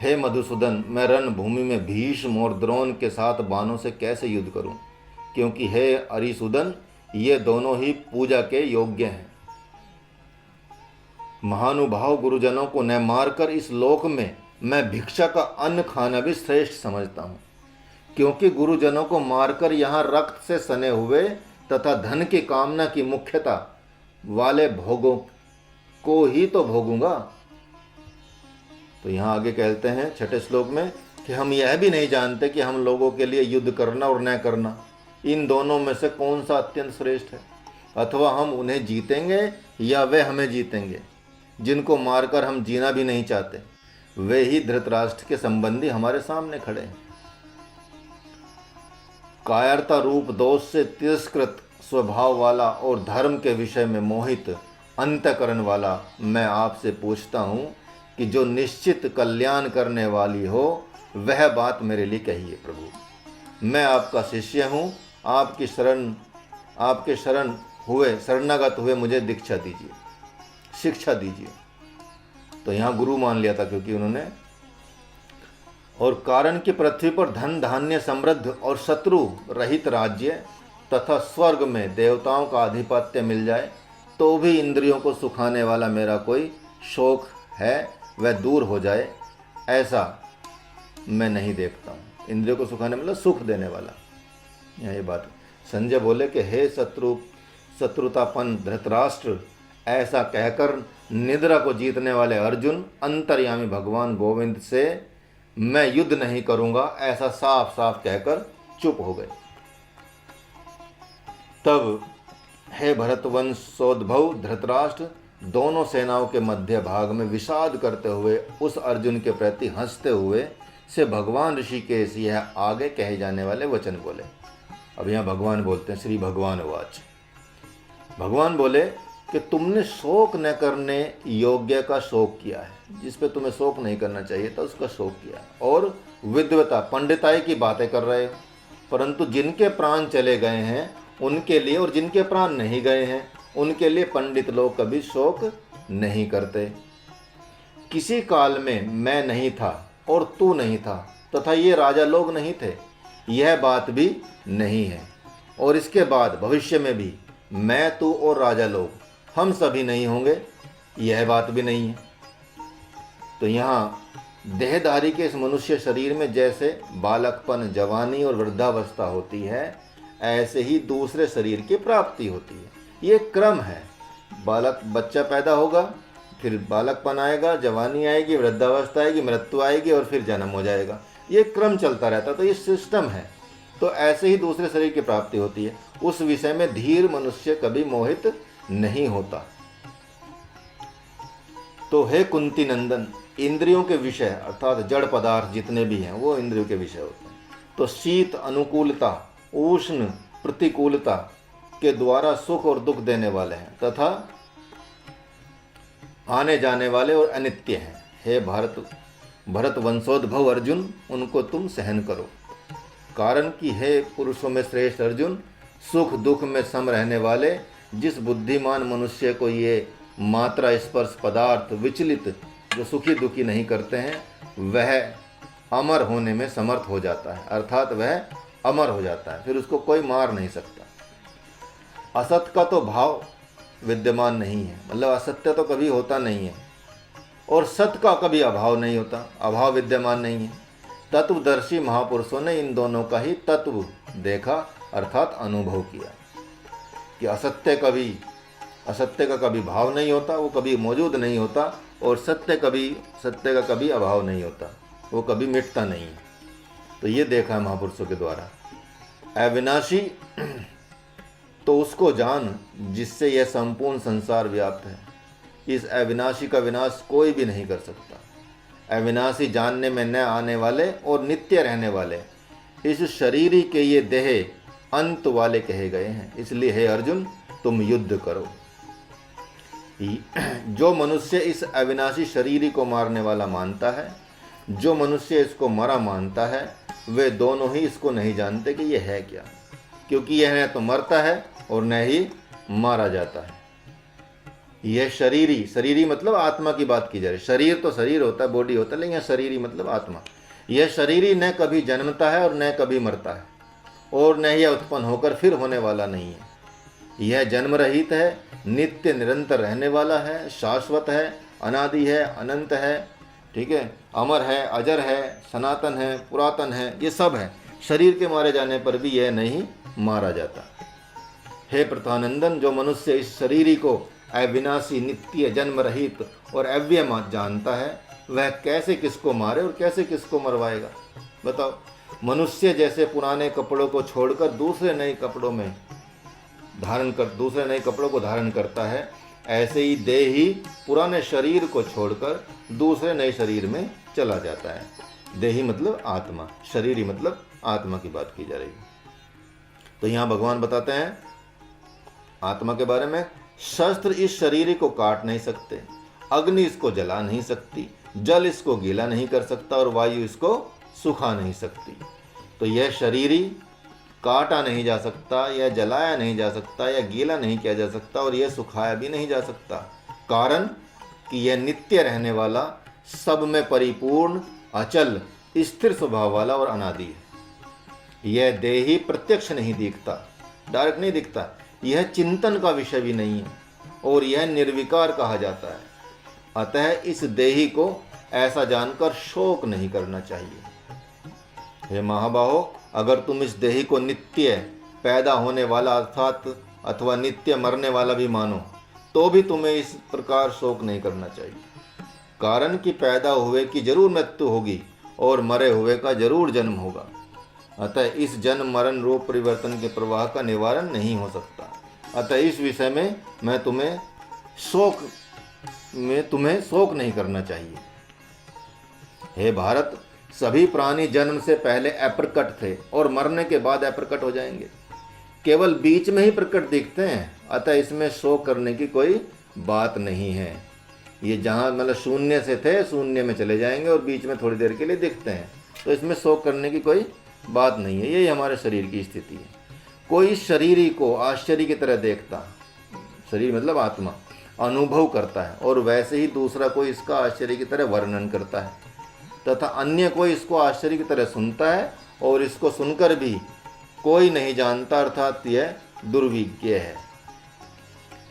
हे मधुसूदन, मैं रणभूमि में भीष्म और द्रोण के साथ बाणों से कैसे युद्ध करूं, क्योंकि हे अरिसूदन, ये दोनों ही पूजा के योग्य हैं। महानुभाव गुरुजनों को न मारकर इस लोक में मैं भिक्षा का अन्न खाना भी श्रेष्ठ समझता हूँ, क्योंकि गुरुजनों को मारकर यहाँ रक्त से सने हुए तथा धन की कामना की मुख्यता वाले भोगों को ही तो भोगूंगा। तो यहाँ आगे कहते हैं छठे श्लोक में कि हम यह भी नहीं जानते कि हम लोगों के लिए युद्ध करना और न करना, इन दोनों में से कौन सा अत्यंत श्रेष्ठ है, अथवा हम उन्हें जीतेंगे या वे हमें जीतेंगे। जिनको मारकर हम जीना भी नहीं चाहते, वे ही धृतराष्ट्र के संबंधी हमारे सामने खड़े हैं। कायरता रूप दोष से तिरस्कृत स्वभाव वाला और धर्म के विषय में मोहित अंतःकरण वाला मैं आपसे पूछता हूँ कि जो निश्चित कल्याण करने वाली हो वह बात मेरे लिए कहिए प्रभु। मैं आपका शिष्य हूँ, आपके शरण हुए शरणागत हुए मुझे दीक्षा दीजिए, शिक्षा दीजिए। तो यहाँ गुरु मान लिया था क्योंकि उन्होंने, और कारण कि पृथ्वी पर धन धान्य समृद्ध और शत्रु रहित राज्य तथा स्वर्ग में देवताओं का आधिपत्य मिल जाए तो भी इंद्रियों को सुखाने वाला मेरा कोई शौक है वह दूर हो जाए, ऐसा मैं नहीं देखता हूँ। इंद्रियों को सुखाने मतलब सुख देने वाला, यही बात। संजय बोले कि हे शत्रुतापन धृतराष्ट्र, ऐसा कहकर निद्रा को जीतने वाले अर्जुन अंतर्यामी भगवान गोविंद से मैं युद्ध नहीं करूंगा ऐसा साफ साफ कहकर चुप हो गए। तब हे भरतवंशोद्भव धृतराष्ट्र दोनों सेनाओं के मध्य भाग में विषाद करते हुए उस अर्जुन के प्रति हंसते हुए से भगवान ऋषिकेश यह आगे कहे जाने वाले वचन बोले। अब यहाँ भगवान बोलते हैं, श्री भगवान वाच, भगवान बोले कि तुमने शोक न करने योग्य का शोक किया है, जिस पे तुम्हें शोक नहीं करना चाहिए था उसका शोक किया है, और विद्वता पंडिताई की बातें कर रहे हो। परंतु जिनके प्राण चले गए हैं उनके लिए, और जिनके प्राण नहीं गए हैं उनके लिए पंडित लोग कभी शोक नहीं करते। किसी काल में मैं नहीं था और तू नहीं था, तथा ये राजा लोग नहीं थे, यह बात भी नहीं है। और इसके बाद भविष्य में भी मैं, तू और राजा लोग हम सभी नहीं होंगे, यह बात भी नहीं है। तो यहाँ देहधारी के इस मनुष्य शरीर में जैसे बालकपन, जवानी और वृद्धावस्था होती है, ऐसे ही दूसरे शरीर की प्राप्ति होती है। ये क्रम है। बच्चा पैदा होगा, फिर बालकपन आएगा, जवानी आएगी, वृद्धावस्था आएगी, मृत्यु आएगी और फिर जन्म हो जाएगा। ये क्रम चलता रहता है। तो ये सिस्टम है। तो ऐसे ही दूसरे शरीर की प्राप्ति होती है। उस विषय में धीर मनुष्य कभी मोहित नहीं होता। तो हे कुंती नंदन, इंद्रियों के विषय अर्थात जड़ पदार्थ जितने भी हैं वो इंद्रियों के विषय होते हैं। तो शीत अनुकूलता, उष्ण प्रतिकूलता के द्वारा सुख और दुख देने वाले हैं तथा आने जाने वाले और अनित्य हैं। हे भरत वंशोद्भव अर्जुन, उनको तुम सहन करो। कारण कि हे पुरुषों में श्रेष्ठ अर्जुन, सुख दुख में सम रहने वाले जिस बुद्धिमान मनुष्य को ये मात्रा स्पर्श पदार्थ विचलित जो सुखी दुखी नहीं करते हैं, वह अमर होने में समर्थ हो जाता है। अर्थात वह अमर हो जाता है, फिर उसको कोई मार नहीं सकता। असत का तो भाव विद्यमान नहीं है, मतलब असत्य तो कभी होता नहीं है, और सत्य का कभी अभाव नहीं होता, अभाव विद्यमान नहीं है। तत्वदर्शी महापुरुषों ने इन दोनों का ही तत्व देखा अर्थात अनुभव किया कि असत्य का कभी भाव नहीं होता, वो कभी मौजूद नहीं होता, और सत्य का कभी अभाव नहीं होता, वो कभी मिटता नहीं है। तो ये देखा है महापुरुषों के द्वारा। अविनाशी तो उसको जान जिससे यह संपूर्ण संसार व्याप्त है। इस अविनाशी का विनाश कोई भी नहीं कर सकता। अविनाशी जानने में न आने वाले और नित्य रहने वाले इस शरीर के ये देह अंत वाले कहे गए हैं। इसलिए हे अर्जुन, तुम युद्ध करो। जो मनुष्य इस अविनाशी शरीर को मारने वाला मानता है, जो मनुष्य इसको मरा मानता है, वे दोनों ही इसको नहीं जानते कि यह है क्या, क्योंकि यह न तो मरता है और न ही मारा जाता है। यह शरीरी मतलब आत्मा की बात की जा रही है। शरीर तो शरीर होता है, बॉडी होता है, लेकिन यह शरीरी मतलब आत्मा। यह शरीरी न कभी जन्मता है और न कभी मरता है, और न यह उत्पन्न होकर फिर होने वाला नहीं है। यह जन्म रहित है, नित्य निरंतर रहने वाला है, शाश्वत है, अनादि है, अनंत है, ठीक है, अमर है, अजर है, सनातन है, पुरातन है, ये सब है। शरीर के मारे जाने पर भी यह नहीं मारा जाता। हे प्रथानंदन, जो मनुष्य इस शरीर को अविनाशी, नित्य, जन्म रहित और अव्यय जानता है, वह कैसे किसको मारे और कैसे किसको मरवाएगा? बताओ। मनुष्य जैसे पुराने कपड़ों को छोड़कर दूसरे नए कपड़ों को धारण करता है, ऐसे ही देही पुराने शरीर को छोड़कर दूसरे नए शरीर में चला जाता है। देही मतलब आत्मा, शरीरी मतलब आत्मा की बात की जा रही है। तो यहाँ भगवान बताते हैं आत्मा के बारे में, शस्त्र इस शरीर को काट नहीं सकते, अग्नि इसको जला नहीं सकती, जल इसको गीला नहीं कर सकता और वायु इसको सुखा नहीं सकती। तो यह शरीरी काटा नहीं जा सकता, या जलाया नहीं जा सकता, या गीला नहीं किया जा सकता, और यह सुखाया भी नहीं जा सकता। कारण कि यह नित्य रहने वाला, सब में परिपूर्ण, अचल, स्थिर स्वभाव वाला और अनादि है। यह देही प्रत्यक्ष नहीं दिखता, डायरेक्ट नहीं दिखता, यह चिंतन का विषय भी नहीं है, और यह निर्विकार कहा जाता है। अतः इस देही को ऐसा जानकर शोक नहीं करना चाहिए। हे महाबाहो, अगर तुम इस देही को नित्य पैदा होने वाला अथवा नित्य मरने वाला भी मानो, तो भी तुम्हें इस प्रकार शोक नहीं करना चाहिए। कारण कि पैदा हुए की जरूर मृत्यु होगी और मरे हुए का जरूर जन्म होगा। अतः इस जन्म मरण रूप परिवर्तन के प्रवाह का निवारण नहीं हो सकता। अतः इस विषय में तुम्हें शोक नहीं करना चाहिए। हे भारत, सभी प्राणी जन्म से पहले अप्रकट थे और मरने के बाद अप्रकट हो जाएंगे। केवल बीच में ही प्रकट दिखते हैं। अतः इसमें शोक करने की कोई बात नहीं है। ये जहाँ मतलब शून्य से थे, शून्य में चले जाएंगे और बीच में थोड़ी देर के लिए दिखते हैं, तो इसमें शोक करने की कोई बात नहीं है। यही हमारे शरीर की स्थिति है। कोई इस शरीर को आश्चर्य की तरह देखता, शरीर मतलब आत्मा, अनुभव करता है, और वैसे ही दूसरा कोई इसका आश्चर्य की तरह वर्णन करता है। तथा अन्य कोई इसको आश्चर्य की तरह सुनता है और इसको सुनकर भी कोई नहीं जानता, अर्थात यह दुर्विज्ञ है।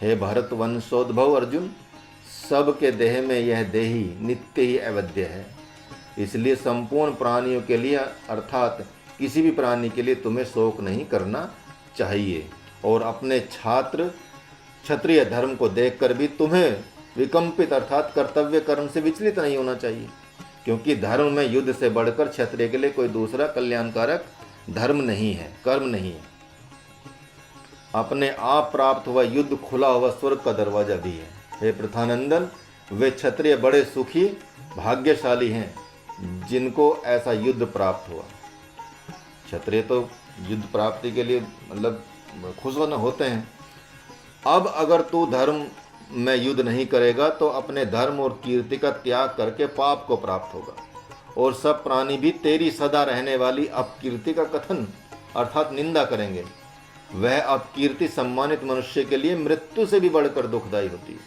हे भरत वंशोद्भव अर्जुन, सबके देह में यह देही नित्य ही अवध्य है। इसलिए संपूर्ण प्राणियों के लिए अर्थात किसी भी प्राणी के लिए तुम्हें शोक नहीं करना चाहिए और अपने छात्र क्षत्रिय धर्म को देखकर भी तुम्हें विकंपित अर्थात कर्तव्य कर्म से विचलित नहीं होना चाहिए, क्योंकि धर्म में युद्ध से बढ़कर क्षत्रिय के लिए कोई दूसरा कल्याणकारक धर्म नहीं है, कर्म नहीं है। अपने आप प्राप्त हुआ युद्ध खुला हुआ स्वर्ग का दरवाजा भी है। हे प्रथानंदन, वे क्षत्रिय बड़े सुखी भाग्यशाली हैं जिनको ऐसा युद्ध प्राप्त हुआ। क्षत्रिय तो युद्ध प्राप्ति के लिए मतलब खुश होते हैं। अब अगर तू धर्म में युद्ध नहीं करेगा तो अपने धर्म और कीर्ति का त्याग करके पाप को प्राप्त होगा, और सब प्राणी भी तेरी सदा रहने वाली अपकीर्ति का कथन अर्थात निंदा करेंगे। वह अपकीर्ति सम्मानित मनुष्य के लिए मृत्यु से भी बढ़कर दुखदायी होती है,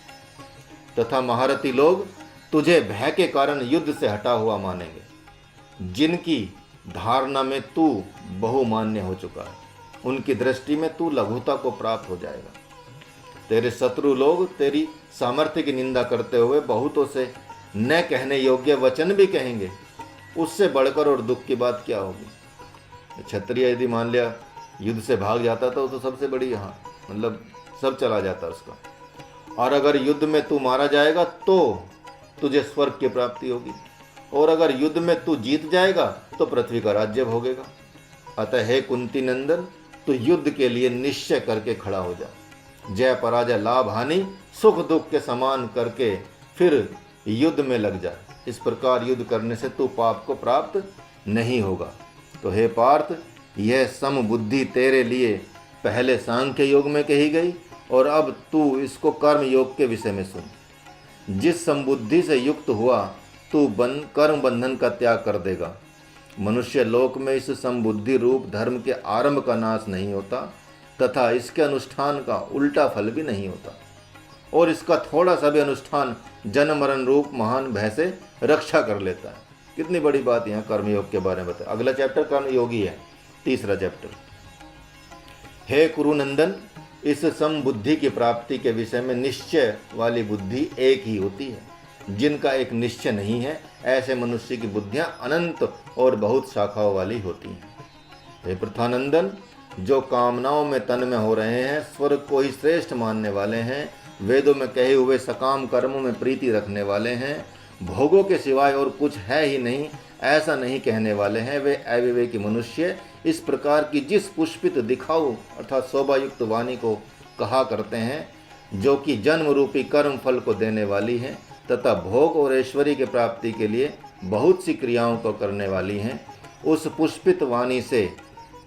तथा महारथी लोग तुझे भय के कारण युद्ध से हटा हुआ मानेंगे, जिनकी धारणा में तू बहुमान्य हो चुका है। उनकी दृष्टि में तू लघुता को प्राप्त हो जाएगा। तेरे शत्रु लोग तेरी सामर्थ्य की निंदा करते हुए बहुतों से न कहने योग्य वचन भी कहेंगे। उससे बढ़कर और दुख की बात क्या होगी। क्षत्रिय यदि मान लिया युद्ध से भाग जाता तो सबसे बड़ी मतलब सब चला जाता उसका। और अगर युद्ध में तू मारा जाएगा तो तुझे स्वर्ग की प्राप्ति होगी, और अगर युद्ध में तू जीत जाएगा तो पृथ्वी का राज्य भोगेगा। अतः हे कुंती नंदन, तू युद्ध के लिए निश्चय करके खड़ा हो जा। जय पराजय लाभ हानि सुख दुख के समान करके फिर युद्ध में लग जा। इस प्रकार युद्ध करने से तू पाप को प्राप्त नहीं होगा। तो हे पार्थ, यह समबुद्धि तेरे लिए पहले सांख्य योग में कही गई, और अब तू इसको कर्म योग के विषय में सुन। जिस समबुद्धि से युक्त हुआ तू कर्म बंधन का त्याग कर देगा। मनुष्य लोक में इस समबुद्धि रूप धर्म के आरंभ का नाश नहीं होता, तथा इसके अनुष्ठान का उल्टा फल भी नहीं होता, और इसका थोड़ा सा भी अनुष्ठान जन्म मरण रूप महान भय से रक्षा कर लेता है। कितनी बड़ी बात यहाँ कर्मयोग के बारे में बताया। अगला चैप्टर कर्मयोगी है, तीसरा चैप्टर। हे कुरुनंदन, इस समबुद्धि की प्राप्ति के विषय में निश्चय वाली बुद्धि एक ही होती है। जिनका एक निश्चय नहीं है, ऐसे मनुष्य की बुद्धियां अनंत और बहुत शाखाओं वाली होती हैं। हे प्रथानंदन, जो कामनाओं में तन्मय हो रहे हैं, स्वर्ग को ही श्रेष्ठ मानने वाले हैं, वेदों में कहे हुए सकाम कर्मों में प्रीति रखने वाले हैं, भोगों के सिवाय और कुछ है ही नहीं ऐसा नहीं कहने वाले हैं, वे अविवेकी मनुष्य इस प्रकार की जिस पुष्पित दिखाऊ अर्थात शोभायुक्त वाणी को कहा करते हैं, जो कि जन्म रूपी कर्म फल को देने वाली है तथा भोग और ऐश्वर्य की प्राप्ति के लिए बहुत सी क्रियाओं को करने वाली हैं, उस पुष्पित वाणी से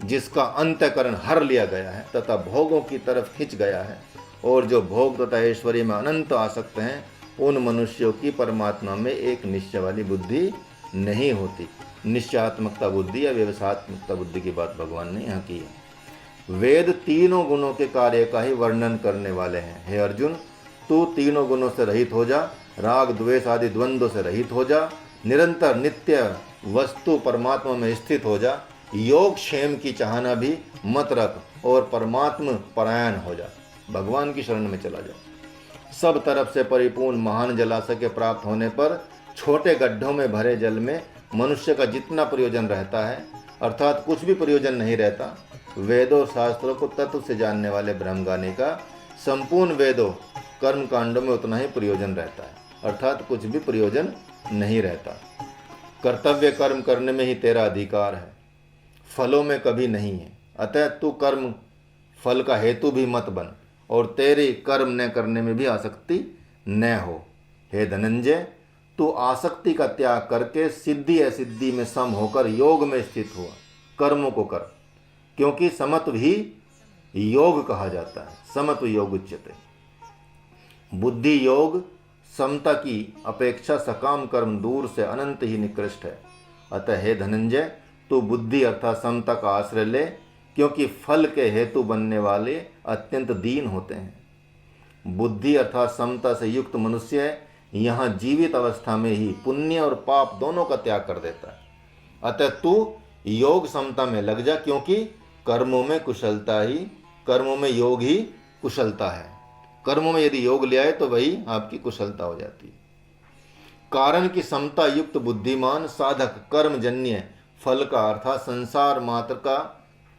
जिसका अंतःकरण हर लिया गया है तथा भोगों की तरफ खिंच गया है, और जो भोग तथा ऐश्वर्य में अनंत आसक्त हैं, उन मनुष्यों की परमात्मा में एक निश्चय वाली बुद्धि नहीं होती। निश्चयात्मकता बुद्धि या व्यवसायत्मकता बुद्धि की बात भगवान ने यहाँ की है। वेद तीनों गुणों के कार्य का ही वर्णन करने वाले हैं। हे अर्जुन, तू तीनों गुणों से रहित हो जा, राग द्वेष आदि द्वंद्वों से रहित हो जा, निरंतर नित्य वस्तु परमात्मा में स्थित हो जा, योग क्षेम की चाहना भी मत रख और परमात्मा परायण हो जा, भगवान की शरण में चला जा। सब तरफ से परिपूर्ण महान जलाशय के प्राप्त होने पर छोटे गड्ढों में भरे जल में मनुष्य का जितना प्रयोजन रहता है अर्थात कुछ भी प्रयोजन नहीं रहता, वेदों शास्त्रों को तत्व से जानने वाले ब्रह्मज्ञानी का संपूर्ण वेदों कर्म कांडों में उतना ही प्रयोजन रहता है, अर्थात कुछ भी प्रयोजन नहीं रहता। कर्तव्य कर्म करने में ही तेरा अधिकार है, फलों में कभी नहीं है। अतः तू कर्म फल का हेतु भी मत बन और तेरे कर्म न करने में भी आसक्ति न हो। हे धनंजय, तू आसक्ति का त्याग करके सिद्धि असिद्धि में सम होकर योग में स्थित हुआ कर्मों को कर, क्योंकि समत्व ही योग कहा जाता है। समत्व योग उच्यते। बुद्धि योग समता की अपेक्षा सकाम कर्म दूर से अनंत ही निकृष्ट है। अतः हे धनंजय, तू बुद्धि अर्थात समता का आश्रय ले, क्योंकि फल के हेतु बनने वाले अत्यंत दीन होते हैं। बुद्धि अर्थात समता से युक्त मनुष्य यहाँ जीवित अवस्था में ही पुण्य और पाप दोनों का त्याग कर देता है। अतः तू योग समता में लग जा, क्योंकि कर्मों में योग ही कुशलता है। कर्मों में यदि योग ले आए तो वही आपकी कुशलता हो जाती है। कारण की समता युक्त बुद्धिमान साधक कर्मजन्य फल का अर्थात संसार मात्र का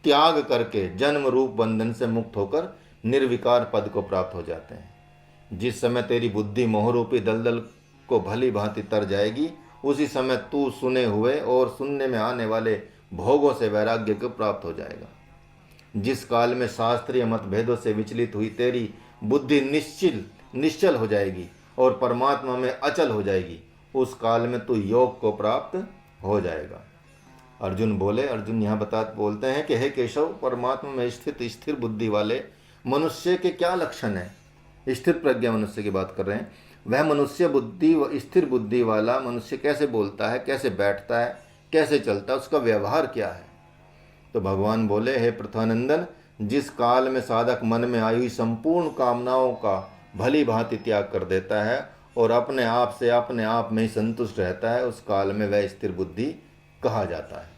त्याग करके जन्म रूप बंधन से मुक्त होकर निर्विकार पद को प्राप्त हो जाते हैं। जिस समय तेरी बुद्धि मोहरूपी दलदल को भली भांति तर जाएगी, उसी समय तू सुने हुए और सुनने में आने वाले भोगों से वैराग्य को प्राप्त हो जाएगा। जिस काल में शास्त्रीय मतभेदों से विचलित हुई तेरी बुद्धि निश्चल हो जाएगी और परमात्मा में अचल हो जाएगी, उस काल में तू योग को प्राप्त हो जाएगा। अर्जुन यहाँ बोलते हैं कि हे केशव, परमात्मा में स्थित स्थिर बुद्धि वाले मनुष्य के क्या लक्षण है। स्थिर प्रज्ञा मनुष्य की बात कर रहे हैं। वह मनुष्य बुद्धि व स्थिर बुद्धि वाला मनुष्य कैसे बोलता है, कैसे बैठता है, कैसे चलता है, उसका व्यवहार क्या है। तो भगवान बोले, हे पृथ्वानंदन, जिस काल में साधक मन में आई हुई संपूर्ण कामनाओं का भली भांति त्याग कर देता है और अपने आप में ही संतुष्ट रहता है, उस काल में वह स्थिर बुद्धि कहा जाता है।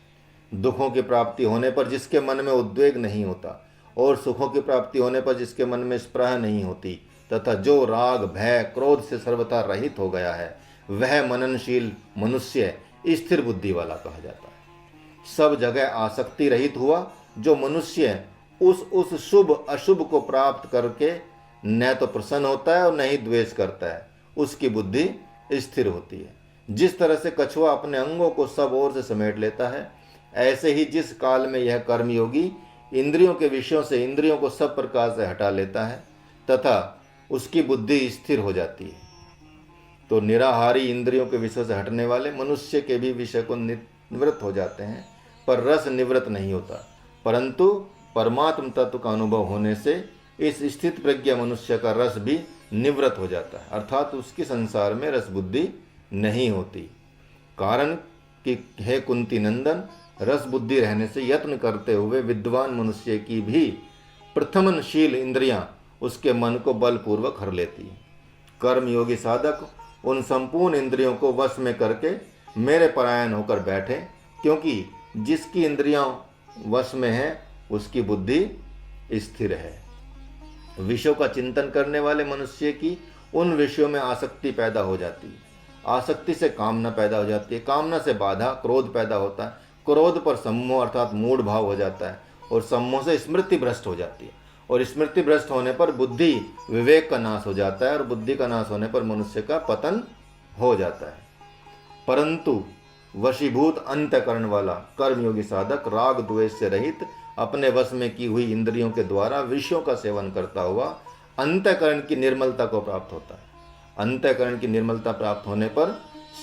दुखों की प्राप्ति होने पर जिसके मन में उद्वेग नहीं होता और सुखों की प्राप्ति होने पर जिसके मन में स्पृहा नहीं होती, तथा जो राग भय क्रोध से सर्वथा रहित हो गया है, वह मननशील मनुष्य स्थिर बुद्धि वाला कहा जाता है। सब जगह आसक्ति रहित हुआ जो मनुष्य उस शुभ अशुभ को प्राप्त करके न तो प्रसन्न होता है और न ही द्वेष करता है, उसकी बुद्धि स्थिर होती है। जिस तरह से कछुआ अपने अंगों को सब ओर से समेट लेता है, ऐसे ही जिस काल में यह कर्मयोगी इंद्रियों के विषयों से इंद्रियों को सब प्रकार से हटा लेता है तथा उसकी बुद्धि स्थिर हो जाती है, तो निराहारी इंद्रियों के विषय से हटने वाले मनुष्य के भी विषय को निवृत्त हो जाते हैं, पर रस निवृत्त नहीं होता। परंतु परमात्म तत्व का अनुभव होने से इस स्थित प्रज्ञा मनुष्य का रस भी निवृत्त हो जाता है, अर्थात उसकी संसार में रस बुद्धि नहीं होती। कारण कि हे कुंती नंदन, रस बुद्धि रहने से यत्न करते हुए विद्वान मनुष्य की भी प्रथमनशील इंद्रियां उसके मन को बलपूर्वक हर लेती है। कर्मयोगी साधक उन संपूर्ण इंद्रियों को वश में करके मेरे परायण होकर बैठे, क्योंकि जिसकी इंद्रियां वश में है उसकी बुद्धि स्थिर है। विषयों का चिंतन करने वाले मनुष्य की उन विषयों में आसक्ति पैदा हो जाती है, आसक्ति से कामना पैदा हो जाती है, कामना से बाधा क्रोध पैदा होता है, क्रोध पर सम्मोह अर्थात मूढ़ भाव हो जाता है और सम्मोह से स्मृति भ्रष्ट हो जाती है और स्मृति भ्रष्ट होने पर बुद्धि विवेक का नाश हो जाता है और बुद्धि का नाश होने पर मनुष्य का पतन हो जाता है। परंतु वशीभूत अंतःकरण वाला कर्मयोगी साधक राग द्वेष से रहित अपने वश में की हुई इंद्रियों के द्वारा विषयों का सेवन करता हुआ अंतःकरण की निर्मलता को प्राप्त होता है। अंतःकरण की निर्मलता प्राप्त होने पर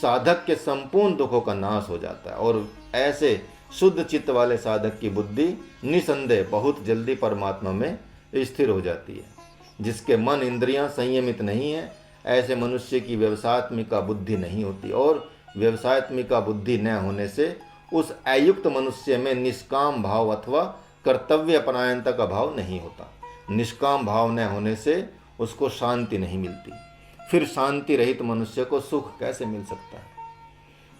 साधक के संपूर्ण दुखों का नाश हो जाता है और ऐसे शुद्ध चित्त वाले साधक की बुद्धि निसंदेह बहुत जल्दी परमात्मा में स्थिर हो जाती है। जिसके मन इंद्रियां संयमित नहीं है, ऐसे मनुष्य की व्यवसायत्मिका बुद्धि नहीं होती और व्यवसायत्मिका बुद्धि न होने से उस अयुक्त मनुष्य में निष्काम भाव अथवा कर्तव्य परायणता का भाव नहीं होता। निष्काम भाव न होने से उसको शांति नहीं मिलती। फिर शांति रहित मनुष्य को सुख कैसे मिल सकता है।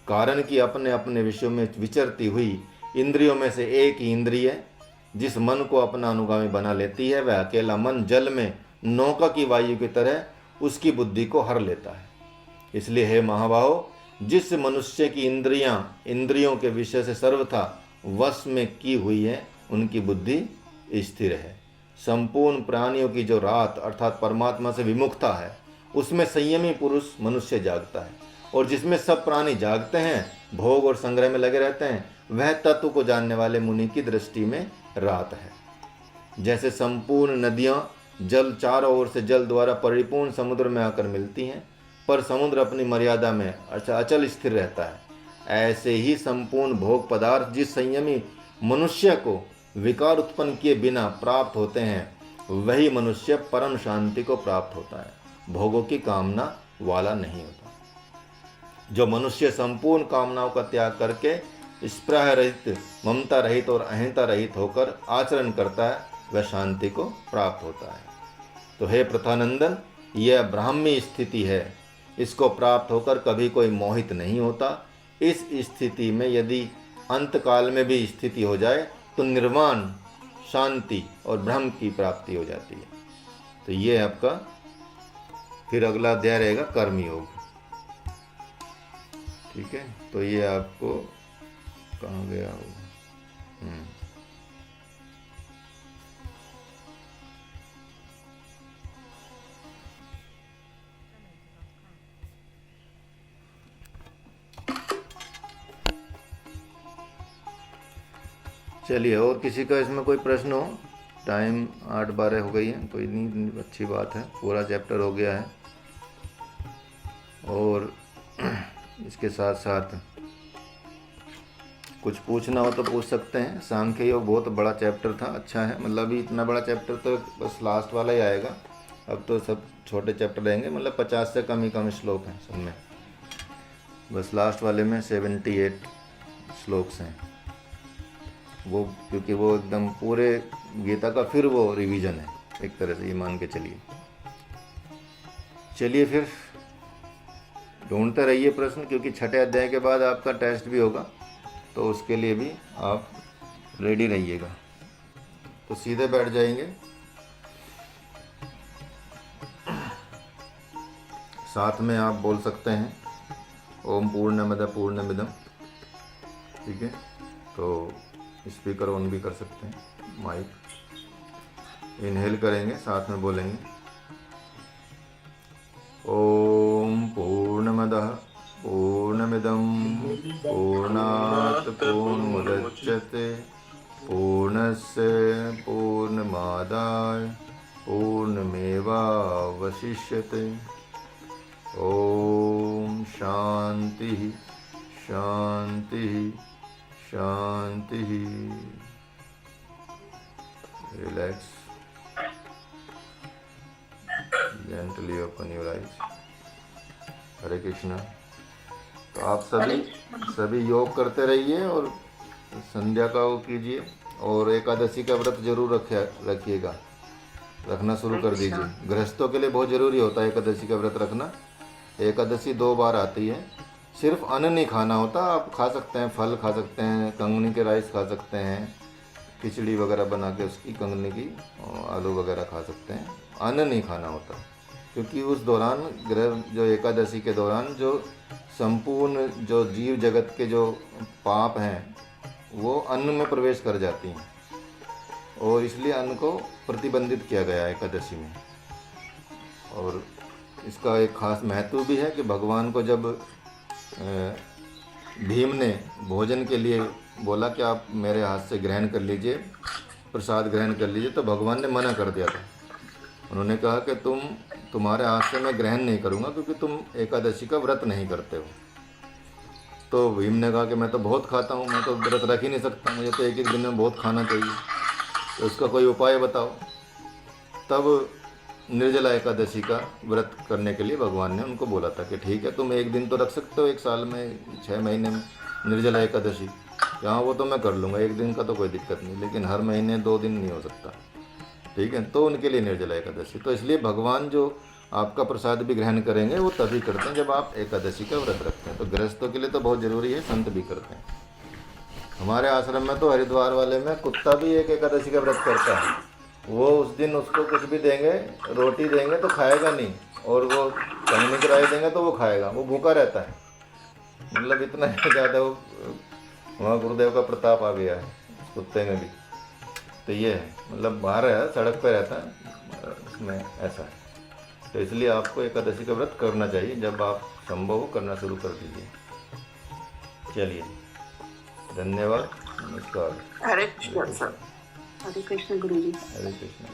कारण कि अपने अपने विषयों में विचरती हुई इंद्रियों में से एक ही इंद्रिय जिस मन को अपना अनुगामी बना लेती है, वह अकेला मन जल में नौका की वायु की तरह उसकी बुद्धि को हर लेता है। इसलिए हे महाबाहो, जिस मनुष्य की इंद्रियां इंद्रियों के विषय से सर्वथा वश में की हुई है, उनकी बुद्धि स्थिर है। संपूर्ण प्राणियों की जो रात अर्थात परमात्मा से विमुखता है, उसमें संयमी पुरुष मनुष्य जागता है और जिसमें सब प्राणी जागते हैं, भोग और संग्रह में लगे रहते हैं, वह तत्व को जानने वाले मुनि की दृष्टि में रात है। जैसे संपूर्ण नदियां जल चारों ओर से जल द्वारा परिपूर्ण समुद्र में आकर मिलती हैं, पर समुद्र अपनी मर्यादा में अचल स्थिर रहता है, ऐसे ही संपूर्ण भोग पदार्थ जिस संयमी मनुष्य को विकार उत्पन्न किए बिना प्राप्त होते हैं, वही मनुष्य परम शांति को प्राप्त होता है, भोगों की कामना वाला नहीं होता। जो मनुष्य संपूर्ण कामनाओं का त्याग करके स्पृह रहित, ममता रहित और अहंता रहित होकर आचरण करता है, वह शांति को प्राप्त होता है। तो हे प्रथानंदन, यह ब्राह्मी स्थिति है। इसको प्राप्त होकर कभी कोई मोहित नहीं होता। इस स्थिति में यदि अंतकाल में भी स्थिति हो जाए तो निर्वाण, शांति और ब्रह्म की प्राप्ति हो जाती है। तो ये आपका फिर अगला अध्याय रहेगा कर्मयोग। ठीक है, तो ये आपको कहाँ गया होगा। चलिए, और किसी का इसमें कोई प्रश्न हो? टाइम 8:12 हो गई है, कोई नहीं, अच्छी बात है, पूरा चैप्टर हो गया है। और इसके साथ साथ कुछ पूछना हो तो पूछ सकते हैं। सांख्य योग बहुत बड़ा चैप्टर था, अच्छा है, मतलब अभी इतना बड़ा चैप्टर तो बस लास्ट वाला ही आएगा, अब तो सब छोटे चैप्टर रहेंगे, मतलब 50 से कम ही कम श्लोक हैं सब में, बस लास्ट वाले में 78 श्लोक्स हैं वो, क्योंकि वो एकदम पूरे गीता का फिर वो रिवीजन है एक तरह से, ये मान के चलिए। चलिए फिर ढूंढते रहिए प्रश्न, क्योंकि छठे अध्याय के बाद आपका टेस्ट भी होगा, तो उसके लिए भी आप रेडी रहिएगा। तो सीधे बैठ जाएंगे, साथ में आप बोल सकते हैं ओम पूर्णमद पूर्णमिदम। ठीक है, तो स्पीकर ऑन भी कर सकते हैं, माइक। इनहेल करेंगे, साथ में बोलेंगे ओम पूर्णमदः पूर्णमिदं पूर्णात् पूर्णमुदच्यते पूर्णस्य पूर्णमादाय पूर्णमेवावशिष्यते। ओम शांति शांति शांति। Relax, gently open your eyes. हरे कृष्णा। तो आप सभी योग करते रहिए और संध्या का वो कीजिए, और एकादशी का व्रत जरूर रखिएगा, रखना शुरू कर दीजिए। गृहस्थों के लिए बहुत ज़रूरी होता है एकादशी का व्रत रखना। एकादशी 2 बार आती है, सिर्फ अन्न नहीं खाना होता, आप खा सकते हैं, फल खा सकते हैं, कंगनी के राइस खा सकते हैं, खिचड़ी वगैरह बना के उसकी कंगनी की, आलू वगैरह खा सकते हैं, अन्न नहीं खाना होता, क्योंकि उस दौरान जो एकादशी के दौरान जो संपूर्ण जो जीव जगत के जो पाप हैं वो अन्न में प्रवेश कर जाती हैं, और इसलिए अन्न को प्रतिबंधित किया गया है एकादशी में। और इसका एक खास महत्व भी है कि भगवान को जब भीम ने भोजन के लिए बोला कि आप मेरे हाथ से ग्रहण कर लीजिए, प्रसाद ग्रहण कर लीजिए, तो भगवान ने मना कर दिया था। उन्होंने कहा कि तुम्हारे हाथ से मैं ग्रहण नहीं करूँगा, क्योंकि तुम एकादशी का व्रत नहीं करते हो। तो भीम ने कहा कि मैं तो बहुत खाता हूँ, मैं तो व्रत रख ही नहीं सकता, मुझे तो एक दिन में बहुत खाना चाहिए, तो उसका कोई उपाय बताओ। तब निर्जला एकादशी का व्रत करने के लिए भगवान ने उनको बोला था कि ठीक है, तुम एक दिन तो रख सकते हो, एक साल में 6 महीने में निर्जला एकादशी, यहाँ वो तो मैं कर लूँगा, एक दिन का तो कोई दिक्कत नहीं, लेकिन हर महीने 2 दिन नहीं हो सकता। ठीक है, तो उनके लिए निर्जला एकादशी। तो इसलिए भगवान जो आपका प्रसाद भी ग्रहण करेंगे वो तभी करते हैं जब आप एकादशी का व्रत रखते हैं। तो गृहस्थों के लिए तो बहुत ज़रूरी है, संत भी करते हैं। हमारे आश्रम में तो हरिद्वार वाले में कुत्ता भी एक एकादशी का व्रत करता है, वो उस दिन उसको कुछ भी देंगे, रोटी देंगे तो खाएगा नहीं, और वो कंगनी की राई देंगे तो वो खाएगा, वो भूखा रहता है। मतलब इतना ज़्यादा वो वहाँ गुरुदेव का प्रताप आ गया है कुत्ते में भी। तो ये है, मतलब बाहर है, सड़क पे रहता है, उसमें ऐसा है। तो इसलिए आपको एकादशी का व्रत करना चाहिए, जब आप संभव हो करना शुरू कर दीजिए। चलिए, धन्यवाद, नमस्कार। हरे कृष्ण सर, हरे कृष्ण गुरु जी। हरे कृष्ण।